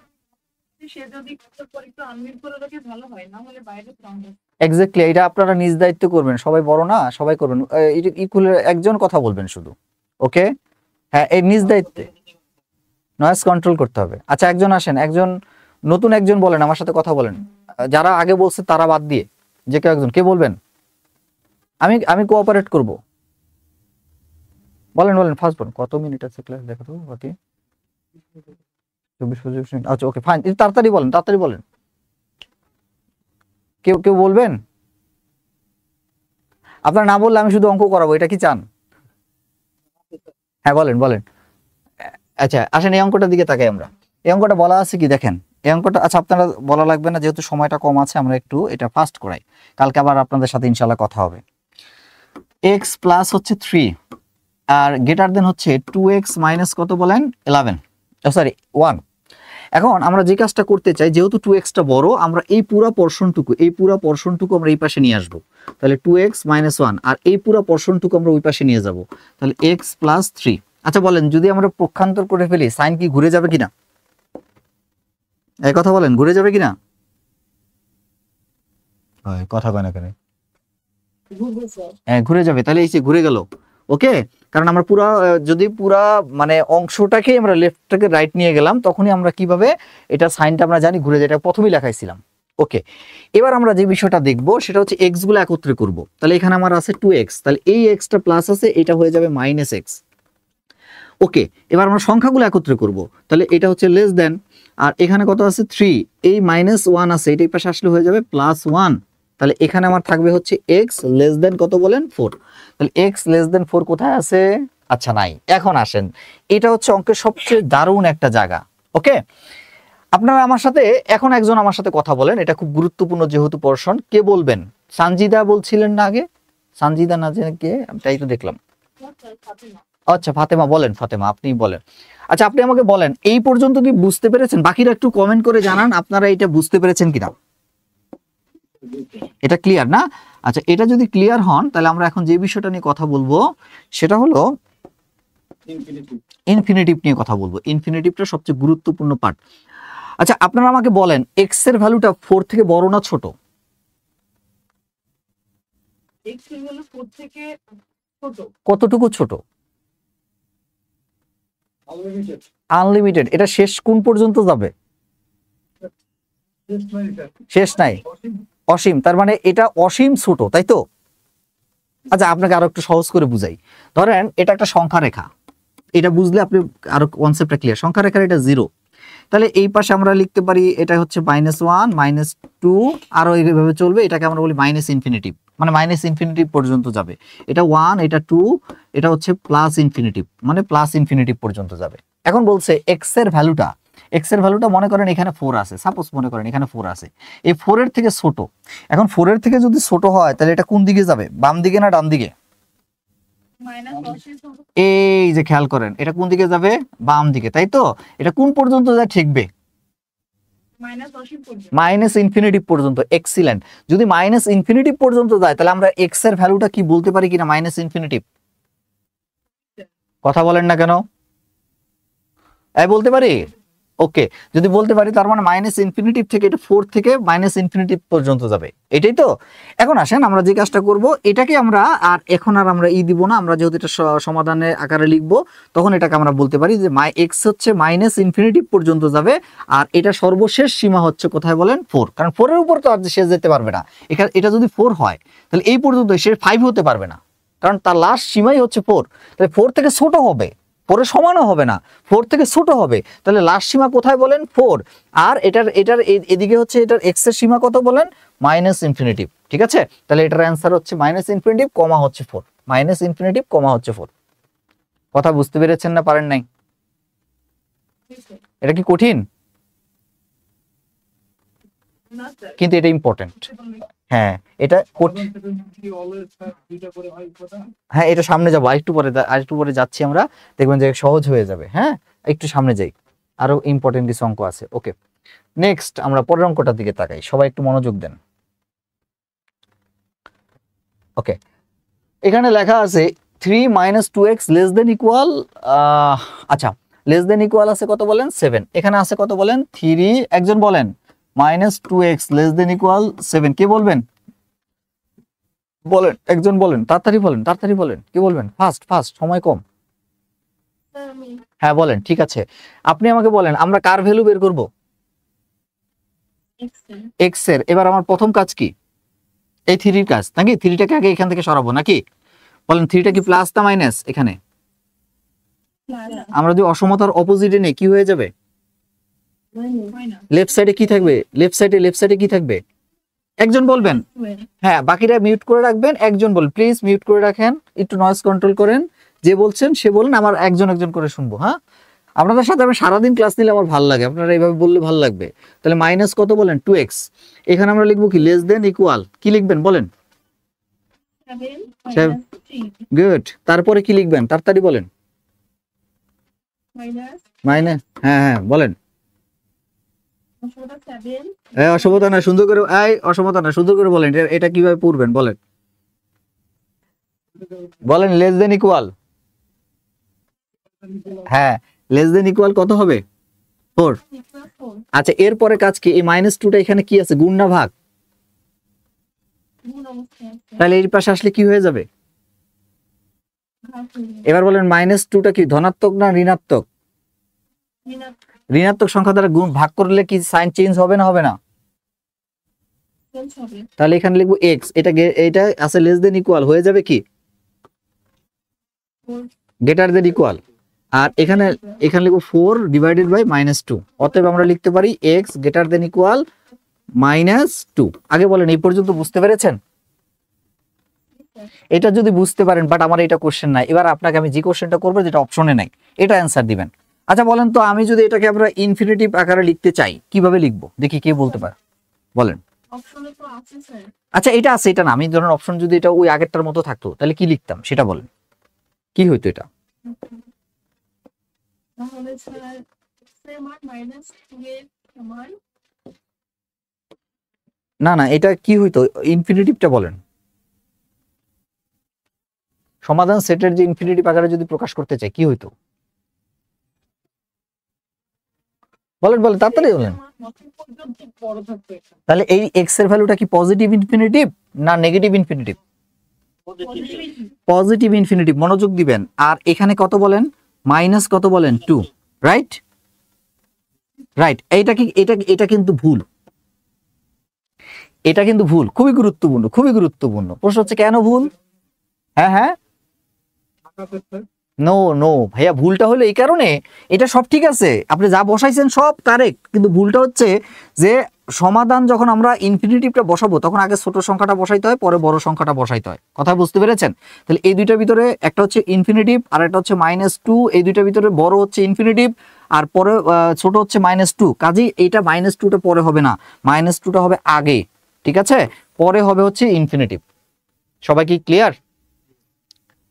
Speaker 3: সে যদি কাজের পর একটু আনমিউট করে রাখে ভালো হয়, না হলে বাইরে সাউন্ড আসে।
Speaker 1: এক্স্যাক্টলি, এটা আপনারা নিজ দায়িত্ব করবেন, সবাই বড় না, সবাই করবেন। ইকুয়াল একজন কথা বলবেন শুধু, ওকে? হ্যাঁ, এই নিজ দায়িত্বে নয়েজ কন্ট্রোল করতে হবে। আচ্ছা, একজন আসেন, একজন নতুন একজন বলেন, আমার সাথে কথা বলেন, যারা আগে বলছে তারা বাদ দিয়ে যে কেউ একজন কে বলবেন, আমি আমি কোঅপারেট করব। বলেন বলেন, ফার্স্ট বলেন। কত মিনিট আছে ক্লাস দেখো তো বাকি? 24 মিনিট। আচ্ছা, ওকে ফাইন, তাড়াতাড়ি বলেন, তাড়াতাড়ি বলেন। কেউ কেউ বলবেন? আপনার না বললে আমি শুধু অঙ্ক করাবো, এটা কি চান? হ্যাঁ বলেন বলেন। আচ্ছা আসেন, এই অঙ্কটার দিকে তাকাই আমরা। এই অঙ্কটা বলা আছে কি দেখেন, এই অঙ্কটা, আচ্ছা আপনারা বলা লাগবে না যেহেতু সময়টা কম আছে, আমরা একটু এটা ফাস্ট করাই, কালকে আবার আপনাদের সাথে ইনশাল্লাহ কথা হবে। এক্স প্লাস হচ্ছে 3 আর গ্রেটার দেন হচ্ছে 2x মাইনাস কত বলেন 11, সরি 1। এখন আমরা যে কাজটা করতে চাই, যেহেতু 2xটা বড়, আমরা এই পুরা পোর্শনটুকু আমরা এই পাশে নিয়ে আসবো। তাহলে 2x মাইনাস 1 আর এই পুরা পোর্শনটুকু আমরা ওই পাশে নিয়ে যাব। তাহলে x প্লাস 3। আচ্ছা বলেন, যদি আমরা পক্ষান্তর করে ফেলি সাইন কি ঘুরে যাবে কিনা? এই কথা বলেন, ঘুরে যাবে কিনা? কথা কয় না কেন? হ্যাঁ ঘুরে যাবে। তাহলে এই যে ঘুরে গেল, ওকে? কারণ আমরা পুরা যদি পুরা মানে অংশটাকে আমরা লেফট থেকে রাইট নিয়ে গেলাম, তখনই আমরা কিভাবে এটা সাইনটা আমরা জানি ঘুরে যায়, এটা প্রথমেই লেখাইছিলাম। ওকে, এবার আমরা যে বিষয়টা দেখবো সেটা হচ্ছে এক্স গুলো একত্রে করব। তাহলে এখানে আমার আছে 2x, তাহলে এই এক্সটা প্লাস আছে, এটা হয়ে যাবে মাইনাস এক্স। ওকে, এবার আমরা সংখ্যাগুলো একত্রে করব। তাহলে এটা হচ্ছে লেস দেন, আর এখানে কত আছে 3, এই মাইনাস 1 আছে, এটা এই পাশে আসলে হয়ে যাবে প্লাস 1। তাহলে এখানে আমার থাকবে হচ্ছে x লেস দেন কত বলেন 4। তাহলে x লেস দেন 4 কোথায় আছে? আচ্ছা নাই। এখন আসেন, এটা হচ্ছে অঙ্কের সবচেয়ে দারুণ একটা জায়গা, ওকে? আপনারা আমার সাথে এখন একজন আমার সাথে কথা বলেন, এটা খুব গুরুত্বপূর্ণ যেহেতু পোরশন। কে বলবেন? সানজিদা বলছিলেন না আগে? সানজিদা না, যে কে তাই তো দেখলাম। আচ্ছা ফাতেমা, বলেন ফাতেমা, আপনি বলেন। আচ্ছা আপনি আমাকে বলেন, এই পর্যন্ত কি বুঝতে পেরেছেন? বাকিরা একটু কমেন্ট করে জানান আপনারা এটা বুঝতে পেরেছেন কিনা। এটা ক্লিয়ার না? আচ্ছা, এটা যদি ক্লিয়ার হন তাহলে আমরা এখন যে বিষয়টা নিয়ে কথা বলবো সেটা হলো ইনফিনিটিভ নিয়ে কথা বলবো। ইনফিনিটিভটা সবচেয়ে গুরুত্বপূর্ণ পার্ট। আচ্ছা আপনারা আমাকে বলেন, এক্স এর ভ্যালুটা 4 থেকে বড় না ছোট?
Speaker 3: x এর ভ্যালু 4 থেকে ছোট।
Speaker 1: কতটুকু ছোট? আনলিমিটেড। এটা শেষ কোন পর্যন্ত যাবে? শেষ নাই, অসীম। তার মানে এটা অসীম ছোট, তাই তো? আচ্ছা আপনাকে আরো একটু সহজ করে বুঝাই। ধরেন এটা একটা সংখ্যা রেখা, এটা বুঝলে আপনি আরো কনসেপ্টটা ক্লিয়ার। সংখ্যা রেখার এটা 0, তাহলে এই পাশে আমরা লিখতে পারি এটা হচ্ছে -1 -2, আরো এইভাবে চলবে। এটাকে আমরা বলি মাইনাস ইনফিনিটিভ, মানে মাইনাস ইনফিনিটিভ পর্যন্ত যাবে। এটা 1, এটা 2, এটা হচ্ছে প্লাস ইনফিনিটিভ, মানে প্লাস ইনফিনিটিভ পর্যন্ত যাবে। এখন বলছে এক্স এর ভ্যালুটা মনে করেন এখানে 4 আছে, সাপোজ মনে করেন এখানে 4 আছে, এই 4 এর থেকে ছোট। এখন 4 এর থেকে যদি ছোট হয় তাহলে এটা কোন দিকে যাবে? বাম দিকে না ডান দিকে? এই যে খেয়াল করেন, এটা কোন দিকে যাবে? বাম দিকে, তাই তো? এটা কোন পর্যন্ত যায় ঠেকবে? মাইনাস ইনফিনিটিভ পর্যন্ত। এক্সিলেন্ট। যদি মাইনাস ইনফিনিটিভ পর্যন্ত যায় তাহলে আমরা এক্স এর ভ্যালুটা কি বলতে পারি কিনা মাইনাস ইনফিনিটিভ? কথা বলেন না কেন? বলতে পারি। ওকে, যদি বলতে পারি তার মানে মাইনাস ইনফিনিটিভ থেকে এটা 4 থেকে মাইনাস ইনফিনিটিভ পর্যন্ত যাবে, এটাই তো? এখন আসেন আমরা যে কাজটা করব, এটাকে আমরা আর এখন আর আমরা দিব না, আমরা যেহেতু এটা সমাধানের আকারে লিখব, তখন এটাকে আমরা বলতে পারি যে এক্স হচ্ছে মাইনাস ইনফিনিটিভ পর্যন্ত যাবে, আর এটা সর্বশেষ সীমা হচ্ছে কোথায় বলেন? 4। কারণ 4 এর উপর তো আর শেষ যেতে পারবে না। এখানে এটা যদি 4 হয় তাহলে এই পর্যন্ত সে 5 হতে পারবে না, কারণ তার লাস্ট সীমাই হচ্ছে 4। তাহলে 4 থেকে ছোট হবে, 4 এর সমানও হবে না, 4 থেকে ছোট হবে। তাহলে লাস্ট সীমা কোথায় বলেন? 4। আর এটার এদিকে হচ্ছে এটার এক্স এর সীমা কত বলেন? Minus infinitive. ঠিক আছে, তাহলে এটার অ্যান্সার হচ্ছে মাইনাস ইনফিনিটিভ কমা হচ্ছে 4, মাইনাস ইনফিনিটিভ কমা হচ্ছে 4। কথা বুঝতে পেরেছেন না পারেন নাই? এটা কি কঠিন? কিন্তু এটা ইম্পর্টেন্ট। হ্যাঁ এটা হ্যাঁ এটা সামনে যাবো, আরেকটু পরে যাচ্ছি আমরা, দেখবেন যে সহজ হয়ে যাবে। হ্যাঁ একটু সামনে যাই, আরো ইম্পর্টেন্ট কিছু অঙ্ক আছে। ওকে, নেক্সট আমরা পরের অঙ্কটার দিকে তাকাই, সবাই একটু মনোযোগ দেন। ওকে, এখানে লেখা আছে 3 - 2x লেস দেন ইকুয়াল, আচ্ছা লেস দেন ইকুয়াল আছে কত বলেন 7, এখানে আছে কত বলেন 3, একজন বলেন -2x লেস দেন ইকুয়াল 7, কে বলবেন বলেন, একজন বলেন, তাড়াতাড়ি বলেন, তাড়াতাড়ি বলেন, কি বলবেন, ফাস্ট ফাস্ট, সময় কম।
Speaker 3: আমি
Speaker 1: হ্যাঁ বলেন, ঠিক আছে, আপনি আমাকে বলেন আমরা কার ভ্যালু বের করব,
Speaker 3: x এর
Speaker 1: x এর। এবার আমার প্রথম কাজ কি, এই 3 এর কাজ নাকি, 3টাকে আগে এখান থেকে সরাবো নাকি, বলেন 3টা কি প্লাস না মাইনাস, এখানে
Speaker 3: প্লাস
Speaker 1: আমরা যদি অসমতার অপোজিটে নেই কি হয়ে যাবে,
Speaker 3: মাইনাস
Speaker 1: লেফট সাইডে কি থাকবে, লেফট সাইডে কি থাকবে, একজন বলবেন,
Speaker 3: 12
Speaker 1: হ্যাঁ বাকিরা মিউট করে রাখবেন, একজন বল প্লিজ মিউট করে রাখেন, একটু নয়েজ কন্ট্রোল করেন, যে বলছেন সে বলেন, আমার একজন একজন করে শুনবো। হ্যাঁ আপনাদের সাথে আমি সারাদিন ক্লাস নিলে আমার ভালো লাগে, আপনারা এইভাবে বললে ভালো লাগবে। তাহলে মাইনাস কত বলেন 2x, এখানে আমরা লিখবো কি লেস দেন ইকুয়াল, কি লিখবেন বলেন,
Speaker 3: 7
Speaker 1: Seven.
Speaker 3: -3
Speaker 1: গুড, তারপরে কি লিখবেন তাড়াতাড়ি বলেন,
Speaker 3: মাইনাস
Speaker 1: মাইনাস, হ্যাঁ হ্যাঁ বলেন,
Speaker 3: 7
Speaker 1: এই অসমতা না, সুন্দর করে, এই অসমতা না, সুন্দর করে বলেন, এটা কিভাবে পড়বেন বলেন, বলেন লেস দেন ইকুয়াল, হ্যাঁ লেস দেন ইকুয়াল কত হবে 4।
Speaker 3: 4
Speaker 1: আচ্ছা এরপরে কাজ কি, এই -2টা এখানে কি আছে, গুণ না ভাগ,
Speaker 3: গুণ অবস্থায় আছে
Speaker 1: তাহলে এই পাশে আসলে কি হয়ে যাবে,
Speaker 3: ভাগ হয়ে যাবে।
Speaker 1: এবার বলেন -2টা কি ধনাত্মক না ঋণাত্মক, ঋণাত্মক সংখ্যা দ্বারা গুণ ভাগ করলে কি সাইন চেঞ্জ হবে না হবে না,
Speaker 3: চেঞ্জ হবে
Speaker 1: তাহলে এখানে লিখবো x, এটা আছে লেস দেন ইকুয়াল, হয়ে যাবে কি
Speaker 3: 4
Speaker 1: গ্রেটার দেন ইকুয়াল, আর এখানে লিখবো 4 ডিভাইডেড বাই -2, অতএব আমরা লিখতে পারি x গ্রেটার দেন ইকুয়াল -2। আগে বলেন এই পর্যন্ত বুঝতে পেরেছেন, এটা যদি বুঝতে পারেন, বাট আমার এটা কোশ্চেন নাই, এবার আপনাকে আমি যে কোশ্চেনটা করবো যেটা অপশনে নাই এটা অ্যান্সার দিবেন। আচ্ছা বলেন তো, আমি যদি এটাকে আমরা ইনফিনিটিভ আকারে লিখতে চাই কিভাবে লিখবো, দেখি কে বলতে পারে বলেন।
Speaker 3: অপশনে তো আছে স্যার
Speaker 1: আচ্ছা এটা আছে, এটা না, আমি ধরুন অপশন যদি এটা ওই আগেরটার মতো থাকতো তাহলে কি লিখতাম সেটা বলেন, কি হইতো এটা,
Speaker 3: তাহলে স্যার সমান -2 এর সমান
Speaker 1: না না এটা কি হইতো, ইনফিনিটিভটা বলেন, সমাধান সেটের যে ইনফিনিটিভ আকারে যদি প্রকাশ করতে চাই কি হইতো, বলেন বলেন তাড়াতাড়ি বলেন।
Speaker 3: পর্যন্ত বড় থাকবে
Speaker 1: তাহলে এই x এর ভ্যালুটা কি পজিটিভ ইনফিনিটিভ না নেগেটিভ ইনফিনিটিভ, পজিটিভ ইনফিনিটিভ, মনোযোগ দিবেন। আর এখানে কত বলেন, মাইনাস কত বলেন 2, রাইট রাইট, এটা কিন্তু ভুল, এটা কিন্তু ভুল, খুবই গুরুত্বপূর্ণ, খুবই গুরুত্বপূর্ণ প্রশ্ন হচ্ছে কেন ভুল, হ্যাঁ হ্যাঁ নো নো ভাইয়া, ভুলটা হলো এই কারণে, এটা সব ঠিক আছে আপনি যা বসাইছেন সব কারেক্ট, কিন্তু ভুলটা হচ্ছে যে সমাধান যখন আমরা ইনফিনিটিভটা বসাবো তখন আগে ছোট সংখ্যাটা বসাইতে হয়, পরে বড় সংখ্যাটা বসাইতে হয়, কথা বুঝতে পেরেছেন। তাহলে এই দুইটার ভিতরে একটা হচ্ছে ইনফিনিটিভ আর একটা হচ্ছে -2, এই দুইটার ভিতরে বড় হচ্ছে ইনফিনিটিভ আর পরে ছোট হচ্ছে -2, কাজেই এইটা -2টা পরে হবে না, -2টা হবে আগে, ঠিক আছে, পরে হবে হচ্ছে ইনফিনিটিভ। সবাই কি ক্লিয়ার,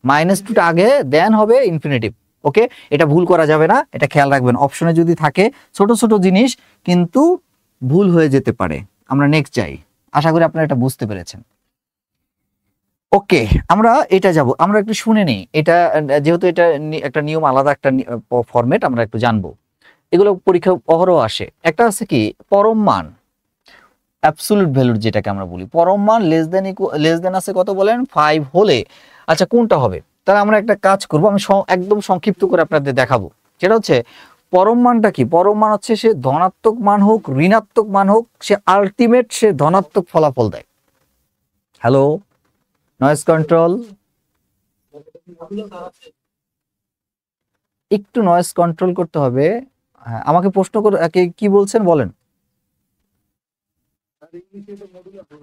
Speaker 1: -2টা আগে দেন হবে ইনফিনিটিভ, ওকে, এটা ভুল করা যাবে না, এটা খেয়াল রাখবেন, অপশনে যদি থাকে ছোট ছোট জিনিস কিন্তু ভুল হয়ে যেতে পারে। আমরা নেক্সট যাই, আশা করি আপনারা এটা বুঝতে পেরেছেন। ওকে আমরা এটা যাব, আমরা একটু শুনে নিই, এটা যেহেতু এটা একটা নিয়ম, আলাদা একটা ফরম্যাট, আমরা একটু জানবো, এগুলো পরীক্ষা অহরহ আসে। একটা আছে কি পরম মান, অ্যাবসলিউট ভ্যালুর যেটাকে আমরা বলি, পরম মান লেস দেন আছে কত বলেন 5 হলে, আচ্ছা কোনটা হবে, তাহলে আমরা একটা কাজ করব, আমি একদম সংক্ষিপ্ত করে আপনাদের দেখাবো, সেটা হচ্ছে পরম মানটা কি, পরম মান হচ্ছে সে ধনাত্মক মান হোক ঋণাত্মক মান হোক, সে আলটিমেট সে ধনাত্মক ফলাফল দেয়। হ্যালো নয়েজ কন্ট্রোল, একটু নয়েজ কন্ট্রোল করতে হবে। হ্যাঁ আমাকে প্রশ্ন করে কি বলছেন বলেন।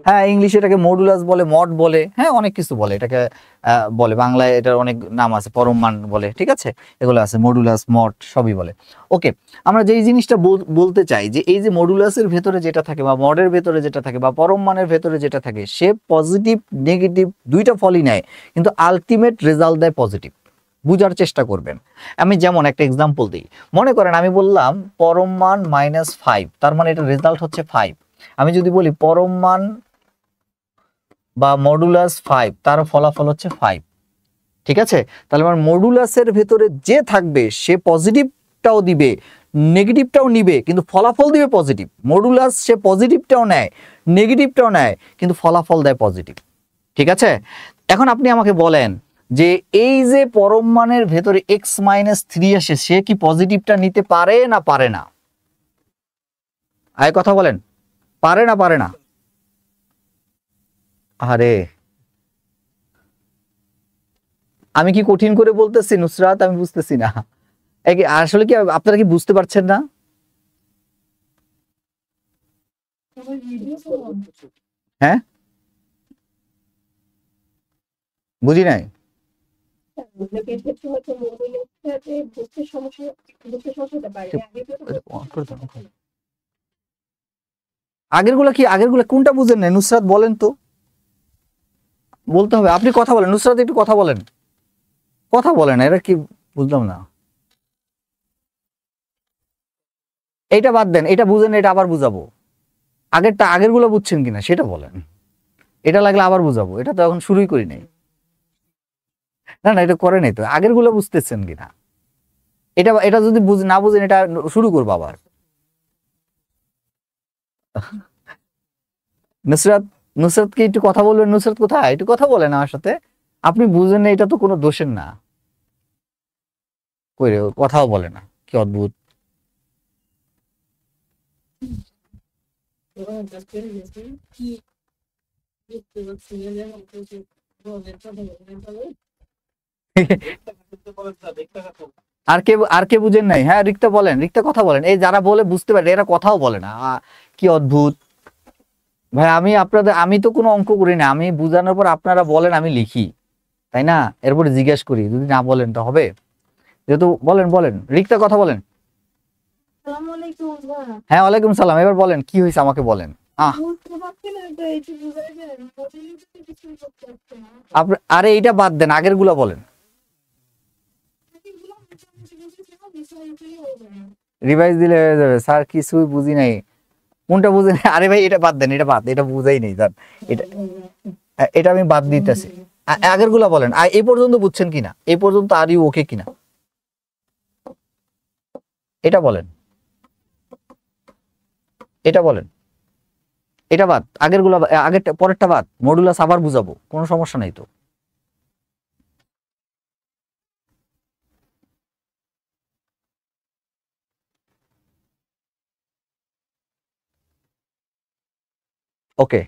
Speaker 1: হ্যাঁ ইংলিশে এটাকে মডুলাস বলে, মড বলে, হ্যাঁ অনেক কিছু বলে এটাকে, বলে বাংলায় এটার অনেক নাম আছে, পরম মান বলে, ঠিক আছে, এগুলো আছে মডুলাস মড সবই বলে। ওকে আমরা যেই জিনিসটা বলতে চাই যে এই যে মডুলাসের ভেতরে যেটা থাকে বা মডের ভেতরে যেটা থাকে বা পরম মানের ভেতরে যেটা থাকে, সে পজিটিভ নেগেটিভ দুইটা ফলই নেয়, কিন্তু আলটিমেট রেজাল্ট দেয় পজিটিভ। বুঝার চেষ্টা করবেন, আমি যেমন একটা এক্সাম্পল দিই, মনে করেন আমি বললাম পরম মান -5, তার মানে এটা রেজাল্ট হচ্ছে 5। আমি যদি বলি পরম মান বা মডুলাস 5, তার ফলাফল হচ্ছে 5, ঠিক আছে, তাহলে আমার মডুলাসের ভেতরে যে থাকবে সে পজিটিভ পজিটিভটাও দিবে, নেগেটিভটাও নিবে, কিন্তু ফলাফল দিবে পজিটিভ। মডুলাস সে পজিটিভটাও নেয়, নেগেটিভটাও নেয়, কিন্তু ফলাফল দেয় পজিটিভ। ঠিক আছে, এখন আপনি আমাকে বলেন যে এই যে পরম মানের ভেতরে x-3 আসে, সে কি পজিটিভটা নিতে পারে না পারে না? আয় কথা বলেন, পারে না পারে না? আরে আমি কি কঠিন করে বলতেছি নুসরাত? আমি বুঝতেছি না আসলে কি আপনারা কি বুঝতে পারছেন না?
Speaker 3: আমার ভিডিও তো
Speaker 1: হ্যাঁ, বুঝি নাই। আগের গুলা কি, আগের গুলা কোনটা বুঝেন না নুসরাত? বলেন তো, বলতে হবে। আপনি কথা বলেন নুসরাত, একটু কথা বলেন, কথা বলেন। এরা কি বুঝলাম না। এইটা বাদ দেন, এটা বুঝেন, এটা আবার বুঝাবো। আগেরটা, আগের গুলো বুঝছেন কিনা সেটা বলেন। এটা লাগলে আবার বুঝাবো, এটা তো এখন শুরুই করি নাই। না না, এটা করে নাই তো। আগের গুলো বুঝতেছেন কিনা, এটা এটা যদি না বুঝেন, এটা শুরু করবো আবার। নুসরাত, নুসরাত কি একটু কথা বলবেন? নুসরাত কোথায়? একটু কথা বলেন আমার সাথে। আপনি বুঝেন না, এটা তো কোনো দোষের না। কই রে, কথাও বলে না, কি অদ্ভুত। আর কে বুঝেন নাই? হ্যাঁ রিক্তা বলেন, রিক্তা কথা বলেন। এই যারা বলে বুঝতে পারে, এরা কথাও বলে না। কি অদ্ভুত ভাই। আমি তো কোনো অঙ্ক করি না, আমি বুঝানোর পর আপনারা বলেন, আমি লিখি, তাই না? এরপরে জিজ্ঞেস করি, যদি না বলেন তো হবে। যেহেতু বলেন, বলেন রিক্তা কথা বলেন।
Speaker 3: আসসালামু আলাইকুম ভাই।
Speaker 1: হ্যাঁ ওয়ালাইকুম সালাম। এবার বলেন কি হয়েছে আমাকে বলেন।
Speaker 3: বুঝতে পারছি না তো, এই যে বুঝাই দেন, মোটিলিটি কিছুই করতে পারছি না।
Speaker 1: আরে এইটা বাদ দেন, আগের গুলা বলেন।
Speaker 3: এগুলো মোটামুটি বুঝেছি না, বিষয়গুলি হয়ে যাবে।
Speaker 1: রিভাইজ দিলে হয়ে যাবে স্যার, কিছুই বুঝি নাই। কোনটা বুঝি নাই? আরে ভাই এটা বাদ দেন, এটা বাদ, এটা বুঝাই নেই স্যার। এটা এটা আমি বাদ দিতেছি। আগের গুলা বলেন। এই পর্যন্ত বুঝছেন কিনা, এই পর্যন্ত আর ইউ ওকে কিনা, এটা বলেন, এটা বলেন। এটা বাদ, আগের গুলা, আগের পরেরটা বাদ। মডুলাস আবার বুঝাবো, কোনো সমস্যা নাই তো। ওকে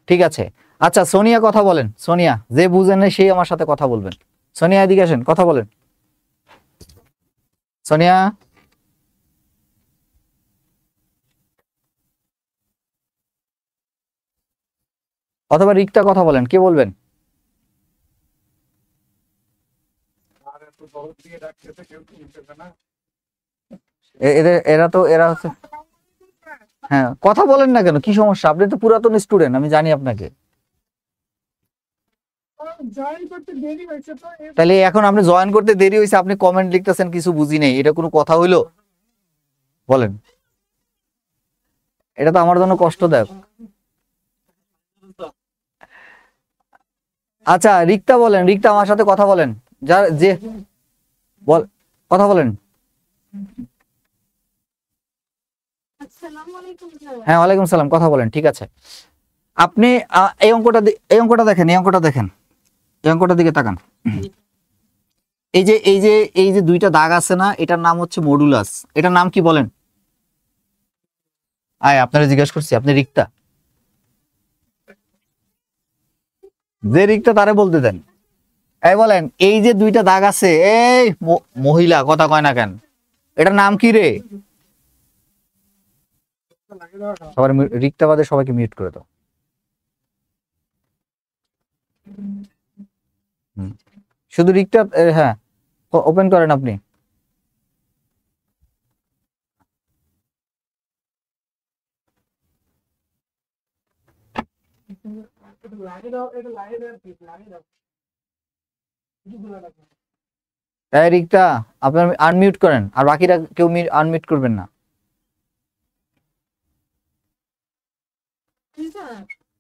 Speaker 1: ঠিক আছে। আচ্ছা সোনিয়া কথা বলেন। সোনিয়া, যে বুঝেন না সেই আমার সাথে কথা বলবেন। সোনিয়া এদিকে আসেন, কথা বলেন। সোনিয়া, অথবা রিক্তা কথা বলেন, কে বলবেন? এরা তো, এরা হচ্ছে, হ্যাঁ কথা বলেন না কেন, কি সমস্যা? আপনি তো পুরাতন স্টুডেন্ট, আমি জানি আপনাকে।
Speaker 2: জয়েন করতে দেরি হয়েছে তো
Speaker 1: তাহলে এখন আপনি জয়েন করতে দেরি হয়েছে, আপনি কমেন্ট লিখতেছেন কিছু বুঝি নেই, এটা কোনো কথা হইলো? বলেন, এটা তো আমার জন্য কষ্টদায়ক। আচ্ছা রিক্তা বলেন, রিক্তা আমার সাথে কথা বলেন। যার যে বল, কথা বলেন।
Speaker 3: আসসালামু আলাইকুম ভাই।
Speaker 1: হ্যাঁ ওয়ালাইকুম সালাম, কথা বলেন। ঠিক আছে, আপনি এই অঙ্কটা এই অঙ্কটা দেখেন, এই অঙ্কটা দেখেন, এই অঙ্কটার দিকে তাকান। এই যে দুইটা দাগ আছে না, এটার নাম হচ্ছে মডুলাস। এটার নাম কি বলেন? আপনারা জিজ্ঞাসা করছি, আপনি রিক্তা, যে রিক্তা তারে বলতে দেন। এই বলেন, এই যে দুইটা দাগ আছে, এই মহিলা কথা কয় না কেন, এটার নাম কি রে? সবার রিক্তা বাদে সবাইকে মিউট করে দাও। শুধু রিক্তা, হ্যাঁ ওপেন করেন আপনি।
Speaker 2: লাগিয়ে দাও, এটা লাগিয়ে দাও, লাগিয়ে দাও।
Speaker 1: এই রিক্তা, আপনার আনমিউট করেন, আর বাকিরা কেউ আনমিউট করবেন না।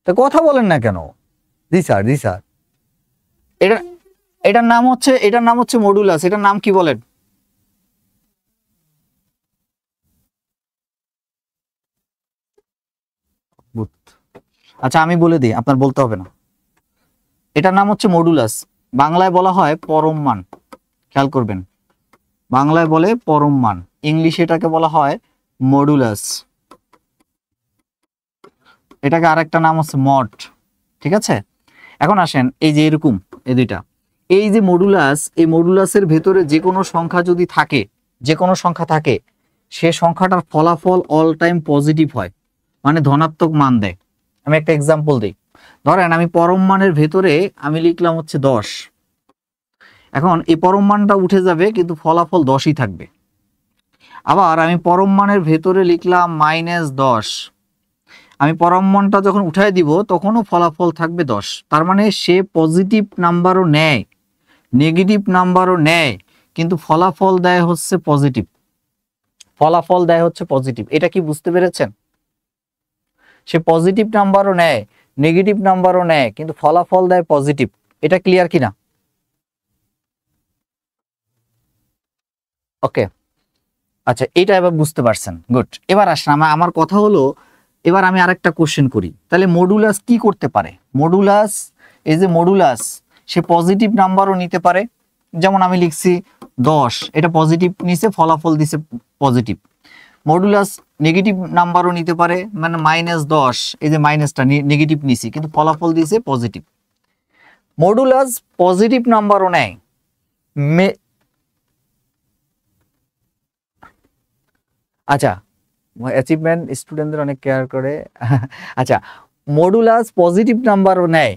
Speaker 1: তো কথা বলেন না কেন? জি স্যার, জি স্যার। এটা এটার নাম হচ্ছে মডুলাস। এটার নাম কি বলেন? আচ্ছা আমি বলে দিই, আপনার বলতে হবে না। এটার নাম হচ্ছে মডুলাস, বাংলায় বলা হয় পরম মান। খেয়াল করবেন, বাংলায় বলে পরম মান, ইংলিশে এটাকে বলা হয় মডুলাস। এটাকে আরেকটা নাম হচ্ছে মড। ঠিক আছে, এখন আসেন এই যে এরকম এই দুইটা, এই যে মডুলাস, এই মডুলাসের ভেতরে যে কোনো সংখ্যা যদি থাকে, যে কোনো সংখ্যা থাকে, সে সংখ্যাটার ফলাফল অল টাইম পজিটিভ হয়, মানে ধনাত্মক মান দেয়। আমি একটা এক্সাম্পল দিই, ধরেন আমি পরম মানের ভেতরে আমি লিখলাম হচ্ছে 10, এখন এই পরম মানটা উঠে যাবে কিন্তু ফলাফল 10ই থাকবে। আবার আমি পরম মানের ভেতরে লিখলাম -10, আমি পরম মানটা যখন উঠাই দিব তখনও ফলাফল থাকবে 10। তার মানে সে পজিটিভ নাম্বারও নেয়, নেগেটিভ নাম্বারও নেয়, কিন্তু ফলাফল দেয় হচ্ছে পজিটিভ, ফলাফল দেয় হচ্ছে পজিটিভ। এটা কি বুঝতে পেরেছেন? সে পজিটিভ নাম্বারও নেয়, নেগেটিভ নাম্বারও নেয়, কিন্তু ফলাফল দেয় পজিটিভ। এটা ক্লিয়ার কিনা? ওকে, আচ্ছা এটা এবার বুঝতে পারছেন, গুড। এবার আসেন, আমার কথা হলো, এবার আমি আরেকটা কোশ্চেন করি, তাহলে মডুলাস কি করতে পারে? মডুলাস, এই যে মডুলাস, সে পজিটিভ নাম্বারও নিতে পারে, যেমন আমি লিখছি 10, এটা পজিটিভ নিছে, ফলাফল দিছে পজিটিভ। মডুলাস নেগেটিভ নাম্বারও নিতে পারে, মানে -10, এই যে মাইনাসটা নেগেটিভ নিছি কিন্তু ফলাফল দিছে পজিটিভ। মডুলাস পজিটিভ নাম্বারও নেয়, আচ্ছা অ্যাচিভমেন্ট স্টুডেন্টদের অনেক কেয়ার করে। আচ্ছা, মডুলাস পজিটিভ নাম্বারও নেয়,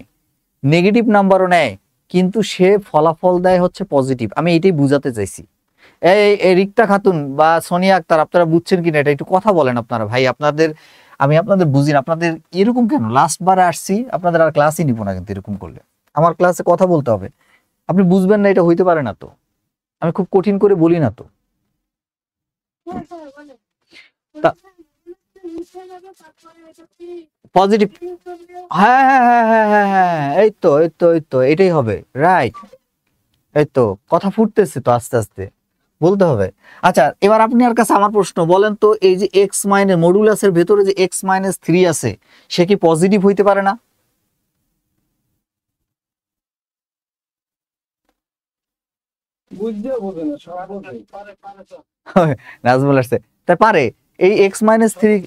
Speaker 1: নেগেটিভ নাম্বারও নেয়, কিন্তু সে ফলাফল দেয় হচ্ছে পজিটিভ। আমি এটাই বুঝাতে চাইছি। এই রিক্তা খাতুন বা সোনিয়া আক্তার, আপনারা বুঝছেন কিনা এটা একটু কথা বলেন আপনারা। ভাই আপনাদের, আমি আপনাদের বুঝি না, আপনাদের এরকম কেন? লাস্ট বারে আসছি, আপনাদের আর ক্লাসই নিব না কিন্তু এরকম করলে। আমার ক্লাসে কথা বলতে হবে, আপনি বুঝবেন না, এটা হইতে পারে না তো। আমি খুব কঠিন করে বলি না তো। পজিটিভ, হ্যাঁ হ্যাঁ হ্যাঁ হ্যাঁ হ্যাঁ হ্যাঁ, এই তো এই তো এই তো, এটাই হবে, রাইট। এই তো কথা ফুটতেছে তো, আস্তে আস্তে বলতে হবে। আচ্ছা এবার আপনি আর কাছে আমার প্রশ্ন, বলেন তো এই যে x মাইনাস মডুলাসের ভেতরে যে x-3 আছে, সে কি পজিটিভ হইতে পারে না?
Speaker 2: বুঝতেও বোঝে না, সব বোঝে।
Speaker 1: নাজমুল আসছে, তাই পারে এই x-3,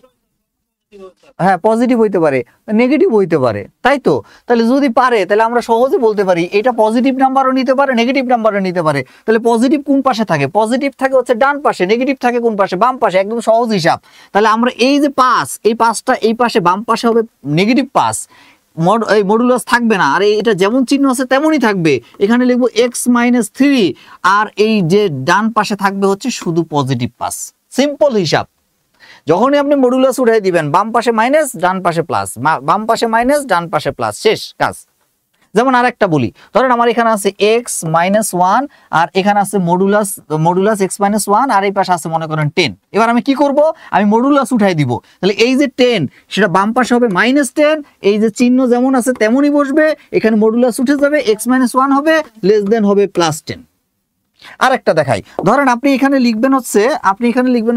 Speaker 1: হ্যাঁ পজিটিভ হইতে পারে, নেগেটিভ হইতে পারে, তাই তো। তাহলে যদি পারে, তাহলে আমরা সহজে বলতে পারি এটা পজিটিভ নাম্বারও নিতে পারে, নেগেটিভ নাম্বারও নিতে পারে। তাহলে পজিটিভ কোন পাশে থাকে? পজিটিভ থাকে হচ্ছে ডান পাশে, নেগেটিভ থাকে কোন পাশে? বাম পাশে। একদম সহজ হিসাব। তাহলে আমরা এই যে পাস, এই পাসটা এই পাশে বাম পাশে হবে নেগেটিভ পাস, এই মডুলাস থাকবে না, আর এটা যেমন চিহ্ন আছে তেমনই থাকবে। এখানে লিখবো x-3, আর এই যে ডান পাশে থাকবে হচ্ছে শুধু পজিটিভ পাস। সিম্পল হিসাব। যখনই আপনি মডুলাস উঠাই দিবেন, বাম পাশে মাইনাস, ডান পাশে প্লাস, বাম পাশে মাইনাস, ডান পাশে প্লাস, শেষ কাজ। যেমন আরেকটা বলি, ধরেন আমার এখানে আছে x-1 আর এখানে আছে মডুলাস x-1 আর এই পাশে আছে মনে করেন 10। এবার আমি কি করব? আমি মডুলাস উঠাই দিব। তাহলে এই যে 10, সেটা বাম পাশে হবে -10, এই যে চিহ্ন যেমন আছে তেমনই বসবে, এখানে মডুলাস উঠে যাবে, x-1 হবে, লেস দেন হবে +10। আর একটা দেখাই, ধরেন আপনি এখানে লিখবেন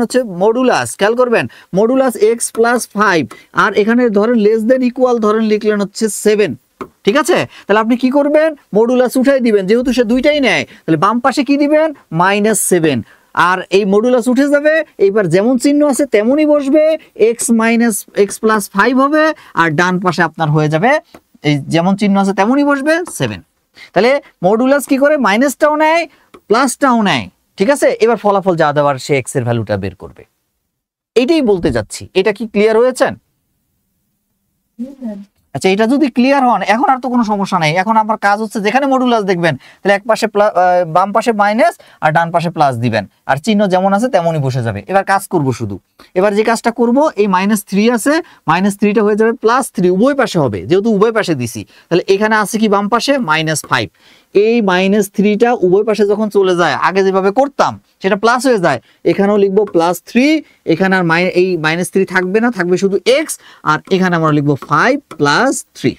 Speaker 1: হচ্ছে মডুলাস, খেয়াল করবেন, মডুলাস x+5, আর এখানে ধরেন লেস দেন ইকুয়াল ধরেন লিখলেন হচ্ছে 7। ঠিক আছে, তাহলে আপনি কি করবেন? মডুলাস উঠাই দিবেন, যেহেতু সে দুইটাই নেয়, তাহলে বাম পাশে কি দিবেন? -7, আর এই মডুলাস উঠে যাবে, এইবার যেমন চিহ্ন আছে তেমনই বসবে, x+5 হবে, আর ডান পাশে আপনার হয়ে যাবে এই যেমন চিহ্ন আছে তেমনই বসবে 7। তাহলে মডুলাস কি করে? মাইনাসটাও নেয়, প্লাসটাও নেয়। ঠিক আছে, এবার ফলাফল যা দেওয়ার সে x এর ভ্যালুটা বের করবে। এইটাই বলতে যাচ্ছি। এটা কি ক্লিয়ার হয়েছেন? আচ্ছা, এটা যদি ক্লিয়ার হন, এখন আর তো কোনো সমস্যা নাই। এখন আমার কাজ হচ্ছে, যেখানে মডুলাস দেখবেন, তাহলে এক পাশে বাম পাশে মাইনাস আর ডান পাশে প্লাস দিবেন, আর চিহ্ন যেমন আছে তেমনই বসে যাবে। এবার কাজ করব শুধু, এবার যে কাজটা করব, এই -3 আছে, -3টা হয়ে যাবে +3, উভয় পাশে হবে, যেহেতু উভয় পাশে দিছি। তাহলে এখানে আছে কি বাম পাশে? -5। এই -3টা উভয় পাশে যখন চলে যায়, আগে যেভাবে করতাম সেটা প্লাস হয়ে যায়, এখানেও লিখবো +3, এখানে আর এই -3 থাকবে না, থাকবে শুধু x, আর এখানে আমরা লিখবো 5 + 3।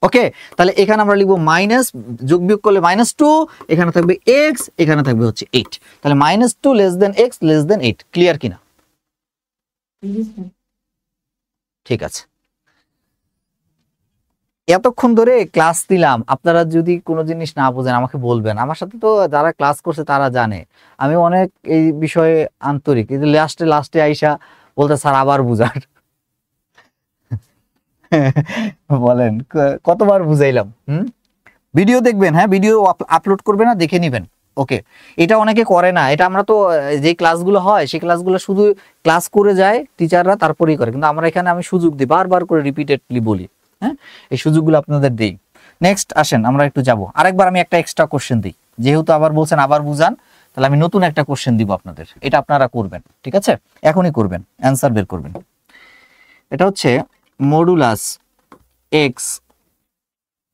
Speaker 1: ওকে, তাহলে এখানে আমরা লিখবো মাইনাস, যোগ বিয়োগ করলে -2, এখানে থাকবে x, এখানে থাকবে হচ্ছে 8। তাহলে -2 less than x less than 8। Clear কিনা? ঠিক আছে, এতক্ষণ ধরে ক্লাস দিলাম, আপনারা যদি কোনো জিনিস না বোঝেন আমাকে বলবেন। আমার সাথে তো যারা ক্লাস করছে তারা জানে আমি অনেক এই বিষয়ে আন্তরিক, কিন্তু লাস্টে লাস্টে আইসা বলতে স্যার আবার বুঝার। বলেন কতবার বুঝাইলাম? ভিডিও দেখবেন, হ্যাঁ ভিডিও আপলোড করবে না, দেখে নিবেন। ওকে, এটা অনেকে করে না, এটা আমরা তো যে ক্লাসগুলো হয় সেই ক্লাসগুলো শুধু ক্লাস করে যায় টিচাররা, তারপরেই করে, কিন্তু আমরা এখানে আমি সুযোগ দিই, বারবার করে রিপিটেডলি বলি। হ্যাঁ, এই সুযোগগুলো আপনাদের দিই। নেক্সট আসেন আমরা একটু যাব, আরেকবার আমি একটা এক্সট্রা কোশ্চেন দিই, যেহেতু আবার বলছেন আবার বুঝান, তাহলে আমি নতুন একটা কোশ্চেন দিব আপনাদের, এটা আপনারা করবেন, ঠিক আছে? এখনই করবেন, অ্যান্সার বের করবেন। এটা হচ্ছে modulus x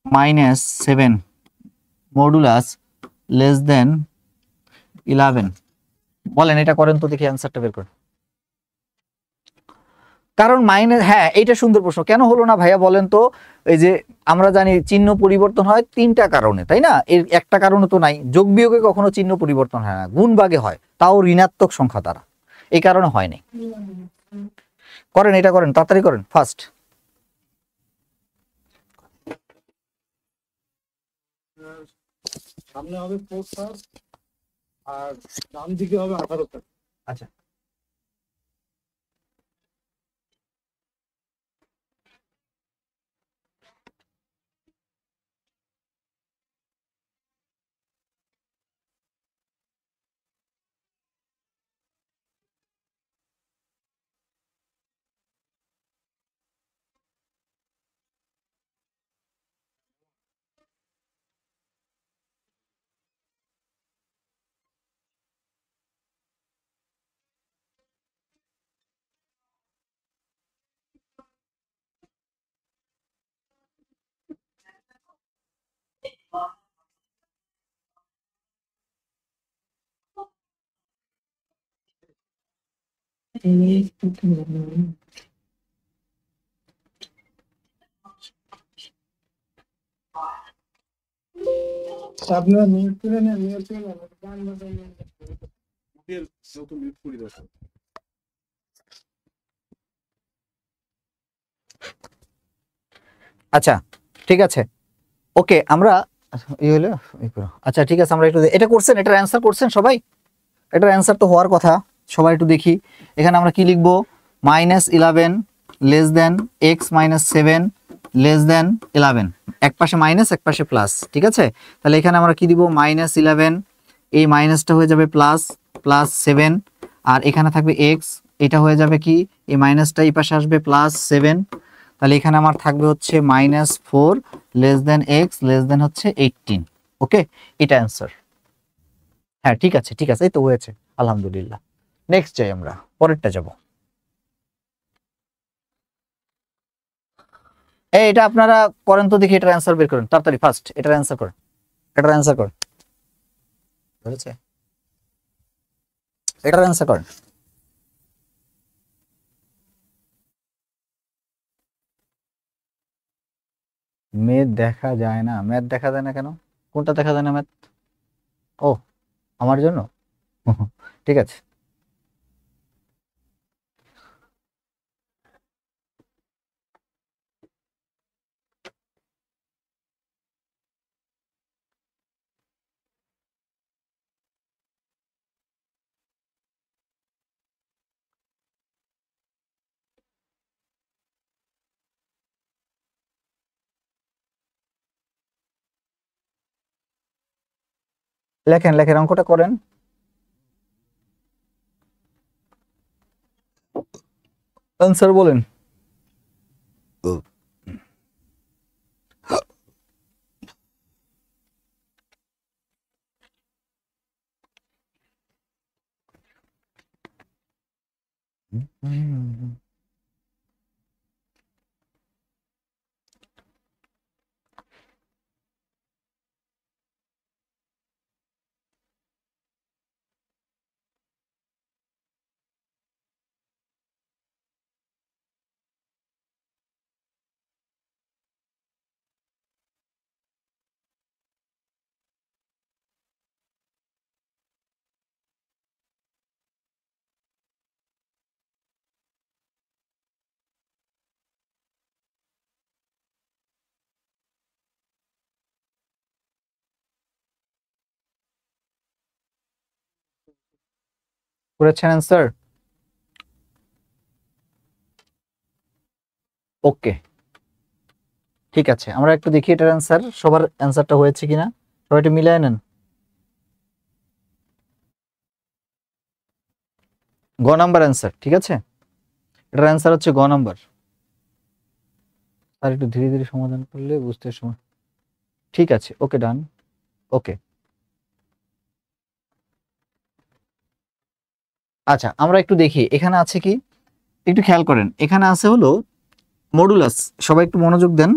Speaker 1: minus 7 modulus less than 11। বলেন এটা করেন তো দেখি, অ্যান্সারটা বের করেন। কারণ মাইনাস, হ্যাঁ এটা সুন্দর প্রশ্ন, কেন হলো না ভাইয়া বলেন তো? এই যে আমরা জানি চিহ্ন পরিবর্তন হয় তিনটা কারণে, তাই না? এর একটা কারণে তো নাই, যোগ বিয়োগে কখনো চিহ্ন পরিবর্তন হয় না, গুণ ভাগে হয়, তাও ঋণাত্মক সংখ্যা দ্বারা, এই কারণে হয়নি। করেন এটা, করেন তাড়াতাড়ি করেন, ফার্স্ট।
Speaker 2: সামনে হবে 4 আর ডান দিকে হবে 18।
Speaker 1: আচ্ছা,
Speaker 2: আপনারা মিউট করে নেন, মিউট করে নেন, গান বাজাই নেন। নতুন মিউট করে দাও।
Speaker 1: আচ্ছা ঠিক আছে, ওকে আমরা এই হলো এই করো। আচ্ছা ঠিক আছে, আমরা একটু এটা করছেন, এটার অ্যান্সার করছেন সবাই? এটার অ্যান্সার তো হওয়ার কথা, সবাই একটু দেখি। এখানে আমরা কি লিখবো? -11 less than x minus 7 less than 11, এক পাশে মাইনাস এক পাশে প্লাস, ঠিক আছে? তাহলে এখানে আমরা কি দিব? -11, এই মাইনাসটা হয়ে যাবে প্লাস, +7, আর এখানে থাকবে এক্স, এটা হয়ে যাবে কি, এই মাইনাসটা এই পাশে আসবে +7, তাহলে এখানে আমার থাকবে হচ্ছে -4 less than x less than হচ্ছে 18। ওকে, এটা অ্যান্সার। হ্যাঁ ঠিক আছে ঠিক আছে, এই তো হয়েছে, আলহামদুলিল্লাহ। নেক্সট যাই, আমরা পরেরটা যাব। এটা আপনারা করেন তো দেখি, এটার অ্যান্সার বের করেন তাড়াতাড়ি, ফার্স্ট এটার অ্যান্সার করেন, এটার অ্যান্সার করেন, বুঝেছে? এটার অ্যান্সার করেন। ম্যাথ দেখা যায় না? ম্যাথ দেখা যায় না কেন? কোনটা দেখা যায় না ম্যাথ? ও, আমার জন্য? ঠিক আছে। লেখেন লেখেন, অঙ্কটা করেন। অ্যান্সার বলেন। করেছেন অ্যান্সার? ওকে, ঠিক আছে, আমরা একটু দেখি এটার অ্যান্সার, সবার অ্যান্সারটা হয়েছে কিনা, সবাই একটু মিলিয়ে নেন। গ নাম্বার অ্যান্সার, ঠিক আছে, এটার অ্যান্সার হচ্ছে গ নাম্বার। আর একটু ধীরে ধীরে সমাধান করলে বুঝতে সময়, ঠিক আছে, ওকে ডান, ওকে। আচ্ছা, আমরা একটু দেখি এখানে আছে কি, একটু খেয়াল করেন, এখানে আছে হলো মডুলাস, সবাই একটু মনোযোগ দেন।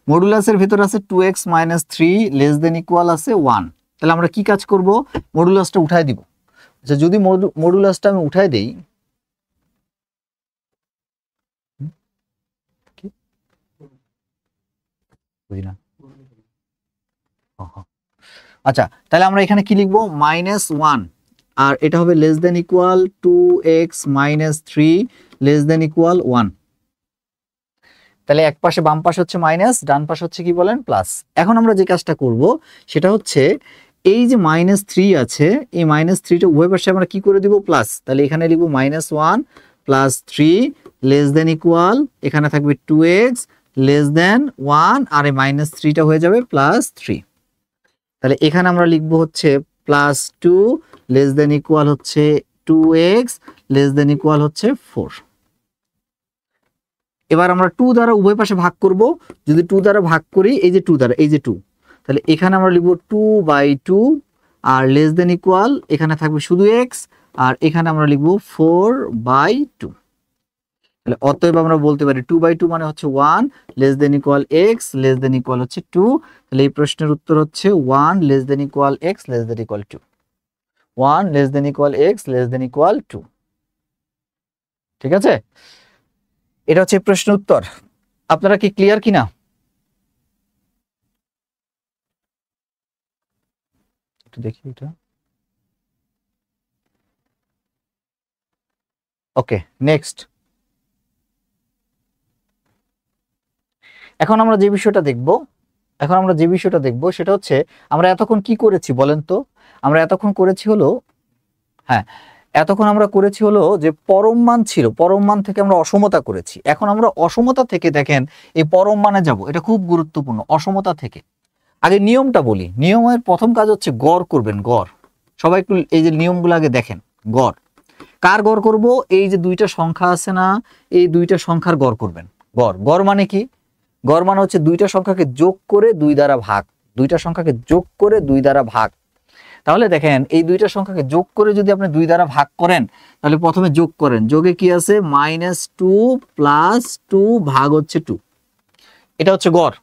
Speaker 1: মডুলাসের ভিতর আছে 2x - 3 লেস দেন ইকুয়াল আছে 1। তাহলে আমরা কি কাজ করব, মডুলাসটা উঠায় দিব। আচ্ছা, যদি মডুলাসটা আমি উঠায় দেই, বুঝি না। আচ্ছা, তাহলে আমরা এখানে কি লিখবো, -1, আর এটা হবে less than equal 2x - 3 less than equal 1। তাহলে এক পাশে বাম পাশে হচ্ছে মাইনাস, ডান পাশে হচ্ছে কি বলেন প্লাস। এখন আমরা যে কাজটা করব সেটা হচ্ছে এই যে -3 আছে, এই -3টা উভয় পাশে আমরা কি করে দিব, প্লাস। তাহলে এখানে লিখবো -1 + 3 লেস দেন ইকুয়াল, এখানে থাকবে 2x লেস দেন 1, আর এই -3টা হয়ে যাবে +3। তাহলে এখানে আমরা লিখবো হচ্ছে +2 লেস দেন ইকুয়াল হচ্ছে 2x লেস দেন ইকুয়াল হচ্ছে 4। এবার আমরা 2 দ্বারা উভয় পাশে ভাগ করব। যদি 2 দ্বারা ভাগ করি, এই যে 2 দ্বারা, এই যে 2, তাহলে এখানে আমরা লিখব 2/2, আর লেস দেন ইকুয়াল এখানে থাকবে শুধু x, আর এখানে আমরা লিখব 4/2। তাহলে অতএব আমরা বলতে পারি 2/2 মানে হচ্ছে 1 less than equal x less than equal হচ্ছে 2। তাহলে এই প্রশ্নের উত্তর হচ্ছে 1 less than equal x less than equal 2, 1 less than equal x less than equal 2। ঠিক আছে, এটা হচ্ছে প্রশ্ন উত্তর। আপনারা কি ক্লিয়ার কিনা? একটু দেখি এটা। ওকে, নেক্সট। এখন আমরা যে বিষয়টা দেখব সেটা হচ্ছে আমরা এতক্ষণ কি করেছি বলেন তো। আমরা এতক্ষণ করেছি হলো, হ্যাঁ, এতক্ষণ আমরা করেছি হলো যে পরম মান ছিল, পরম মান থেকে আমরা অসমতা করেছি। এখন আমরা অসমতা থেকে দেখেন এই পরম মানে যাব, এটা খুব গুরুত্বপূর্ণ। অসমতা থেকে আগে নিয়মটা বলি। নিয়মের প্রথম কাজ হচ্ছে গড় করবেন, গড়। সবাই একটু এই যে নিয়মগুলো আগে দেখেন। গড় কার গড় করব, এই যে দুইটা সংখ্যা আছে না, এই দুইটা সংখ্যার গড় করবেন। গড়, গড় মানে কি, গড় মানে হচ্ছে দুইটা সংখ্যাকে যোগ করে 2 দ্বারা ভাগ, দুইটা সংখ্যাকে যোগ করে 2 দ্বারা ভাগ। তাহলে দেখেন এই দুইটা সংখ্যাকে যোগ করে যদি আপনি 2 দ্বারা ভাগ করেন, তাহলে প্রথমে যোগ করেন, যোগে কি আছে -2 + 2 ভাগ হচ্ছে 2, এটা হচ্ছে গড়।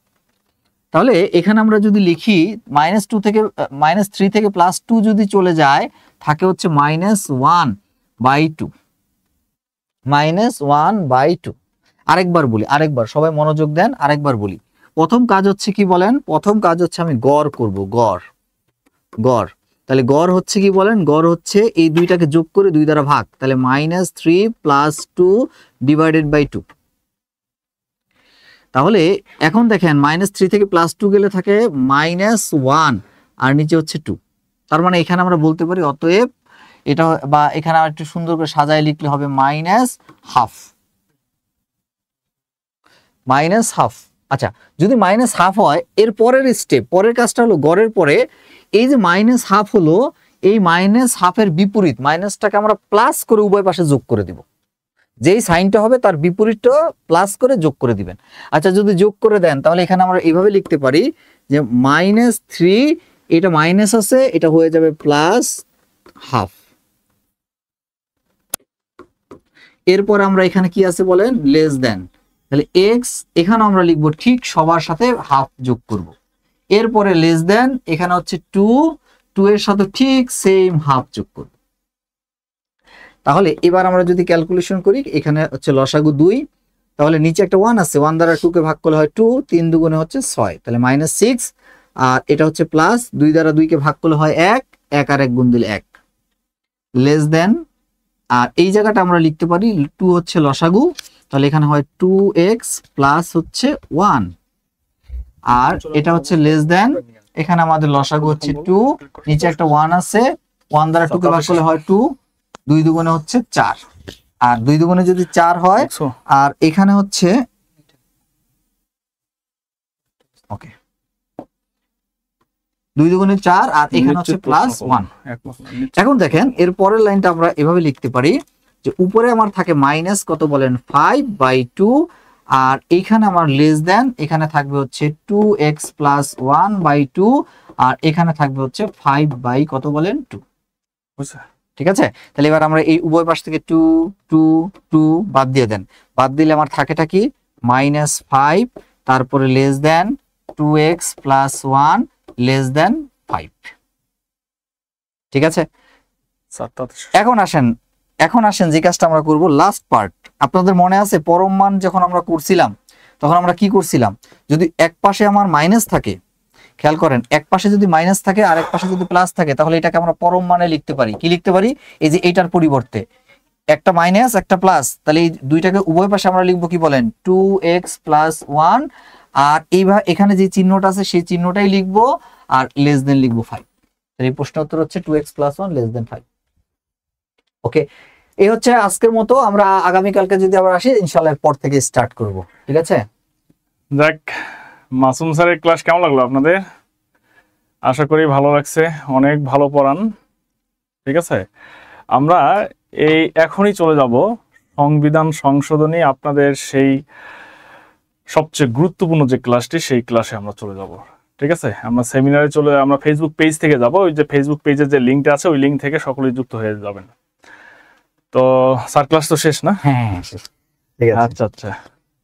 Speaker 1: তাহলে এখানে আমরা যদি লিখি -2 থেকে -3 থেকে +2 যদি চলে যায়, থাকে হচ্ছে -1/2, -1/2। আরেকবার বলি, আরেকবার সবাই মনোযোগ দেন, আরেকবার বলি। প্রথম কাজ হচ্ছে কি বলেন, প্রথম কাজ হচ্ছে আমি গড় করব, গড়, গড়। তাহলে গড় হচ্ছে কি বলেন, গড় হচ্ছে এই দুইটাকে যোগ করে 2 দ্বারা ভাগ, তাহলে -3 + 2 / 2। তাহলে এখন দেখেন -3 থেকে +2 গেলে থাকে -1, আর নিচে হচ্ছে 2। তার মানে এখানে আমরা বলতে পারি অতএব এটা, বা এখানে আর একটু সুন্দর করে সাজায় লিখলে হবে -1/2, -1/2। আচ্ছা, যদি -1/2 হয়, এর পরের স্টেপ, পরের কাজটা হলো গড়ের পরে এই যে -1/2 হলো, এই -1/2 এর বিপরীত মাইনাসটাকে আমরা প্লাস করে উভয় পাশে যোগ করে দিব। যেই সাইনটা হবে তার বিপরীতটা প্লাস করে যোগ করে দিবেন। আচ্ছা, যদি যোগ করে দেন তাহলে এখানে আমরা এইভাবে লিখতে পারি যে -3, এটা মাইনাস আছে, এটা হয়ে যাবে +1/2। এরপর আমরা এখানে কি আছে বলেন, লেস দেন, তাহলে x এখানে আমরা লিখবো ঠিক সবার সাথে হাফ যোগ করব। এরপরে লেস দেন, এখানে হচ্ছে 2 এর সাথে ঠিক সেম হাফ যোগ করব। তাহলে এবার আমরা যদি ক্যালকুলেশন করি, এখানে হচ্ছে লসাগু 2, তাহলে নিচে একটা 1 আছে, 1 দ্বারা 2 কে ভাগ করলে হয় 2, 3 দুগুণে হচ্ছে 6, তাহলে -6, আর এটা হচ্ছে প্লাস, 2 দ্বারা 2 কে ভাগ করলে হয় 1, 1 আর 1 গুণ দিলে 1, লেস দেন। আর এই জায়গাটা আমরা লিখতে পারি 2 হচ্ছে লসাগু, তাহলে এখানে হয় 2x প্লাস হচ্ছে 1, আর এটা হচ্ছে লেস দেন, এখানে আমাদের লসাগু হচ্ছে 2, নিচে একটা 1 আছে, 1 দ্বারা 2 কে ভাগ করলে হয় 2, 2 দুগুণে হচ্ছে 4, আর 2 দুগুণে যদি 4 হয়,
Speaker 4: দেখছো?
Speaker 1: আর এখানে হচ্ছে ওকে 2 দুগুণে 4 আর এখানে হচ্ছে
Speaker 4: নিশ্চিত
Speaker 1: প্লাস
Speaker 4: প্রশ্ন
Speaker 1: 1।
Speaker 4: করুন। একমত না, নিশ্চিত।
Speaker 1: এখন দেখেন এর পরের লাইনটা আমরা এভাবে লিখতে পারি যে উপরে আমার থাকে মাইনাস কত বলেন 5/2, আর এইখানে আমার লেস দেন, এখানে থাকবে হচ্ছে 2x প্লাস 1/2, আর এখানে থাকবে হচ্ছে 5 বাই কত বলেন 2।
Speaker 4: বুঝছে?
Speaker 1: ঠিক আছে, তাহলে এবার আমরা এই উভয় পাশ থেকে 2 2 2 বাদ দিয়ে দেন, বাদ দিলে আমার থাকেটা কি -5, তারপরে less than 2x plus 1 less than 5। ঠিক আছে,
Speaker 4: স্যার তাতে শেষ।
Speaker 1: এখন আসেন যে কাজটা আমরা করব লাস্ট পার্ট। আপনাদের মনে আছে পরম মান যখন আমরা করছিলাম তখন আমরা কি করছিলাম, যদি এক পাশে আমার মাইনাস থাকে, খেয়াল করেন এক পাশে যদি মাইনাস থাকে আর এক পাশে যদি প্লাস থাকে, তাহলে এটাকে আমরা পরম মানে লিখতে পারি। কি লিখতে পারি, এই যে এইটার পরিবর্তে একটা মাইনাস একটা প্লাস, তাহলে এই দুইটাকে উভয় পাশে আমরা লিখবো কি বলেন 2x প্লাস 1, আর এইভাবে এখানে যে চিহ্নটা আছে সেই চিহ্নটাই লিখবো, আর লেস দেন লিখবো 5। তাহলে এই প্রশ্ন উত্তর হচ্ছে 2x প্লাস 1 লেস দেন 5। ওকে, এই হচ্ছে আজকের মতো। আমরা আগামীকালকে যদি আবার আসি ইনশাআল্লাহ এরপর থেকে স্টার্ট করব। ঠিক আছে,
Speaker 4: যাক, মাসুম স্যারের ক্লাস কেমন লাগলো আপনাদের? আশা করি ভালো লাগছে, অনেক ভালো পড়ান। ঠিক আছে, আমরা এখনই চলে যাব সংবিধান সংশোধনী, আপনাদের সেই সবচেয়ে গুরুত্বপূর্ণ যে ক্লাসটি, সেই ক্লাসে আমরা চলে যাব। ঠিক আছে, আমরা সেমিনারে আমরা ফেসবুক পেজ থেকে যাব। ওই যে ফেসবুক পেজের যে লিঙ্কটা আছে ওই লিঙ্ক থেকে সকলেই যুক্ত হয়ে যাবেন। তো স্যার ক্লাস তো শেষ না?
Speaker 1: হ্যাঁ ঠিক আছে,
Speaker 4: আচ্ছা আচ্ছা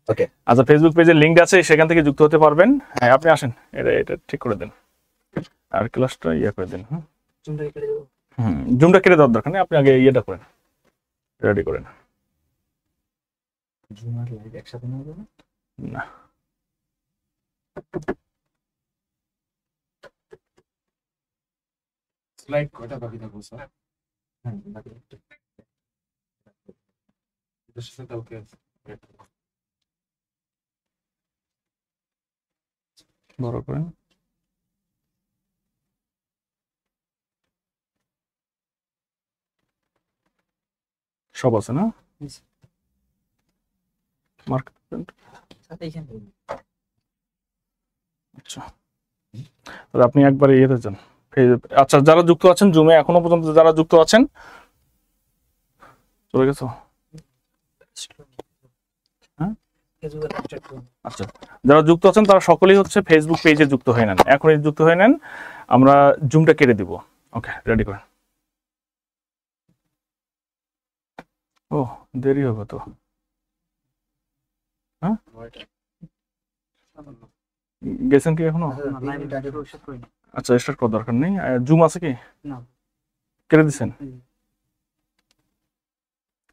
Speaker 1: ওকে।
Speaker 4: আচ্ছা, ফেসবুক পেজের লিঙ্ক আছে, সেখান থেকে যুক্ত হতে পারবেন। হ্যাঁ, আপনি আসেন, এটা ঠিক করে দেন, আর ক্লাসটা করে দিন। জুমটা কেটে দেওয়ার দরকার নেই, আপনি আগে ইয়েটা করেন, রেডি করেন। না,
Speaker 2: স্লাইড কয়টা বাকি থাকবো স্যার? এটার সাথে কালকে
Speaker 4: বড় করেন। সব আছে না? মার্ক আচ্ছা, তাহলে আপনি একবারে ইয়েতে যান। আচ্ছা, যারা যুক্ত আছেন জুমে, এখনো পর্যন্ত যারা যুক্ত আছেন, চলে গেছো? হ্যাঁ, আচ্ছা, যারা যুক্ত আছেন তারা সকলেই হচ্ছে ফেসবুক পেজে যুক্ত হয়ে নেন, এখনই যুক্ত হয়ে নেন। আমরা জুমটা কেটে দিব। ওকে, রেডি করেন। ও, দেরি হবে তো। হ্যাঁ, গেছেন কি এখনো? আচ্ছা, স্টার্ট করার দরকার নেই। জুম আছে কি? কেটে দিচ্ছেন?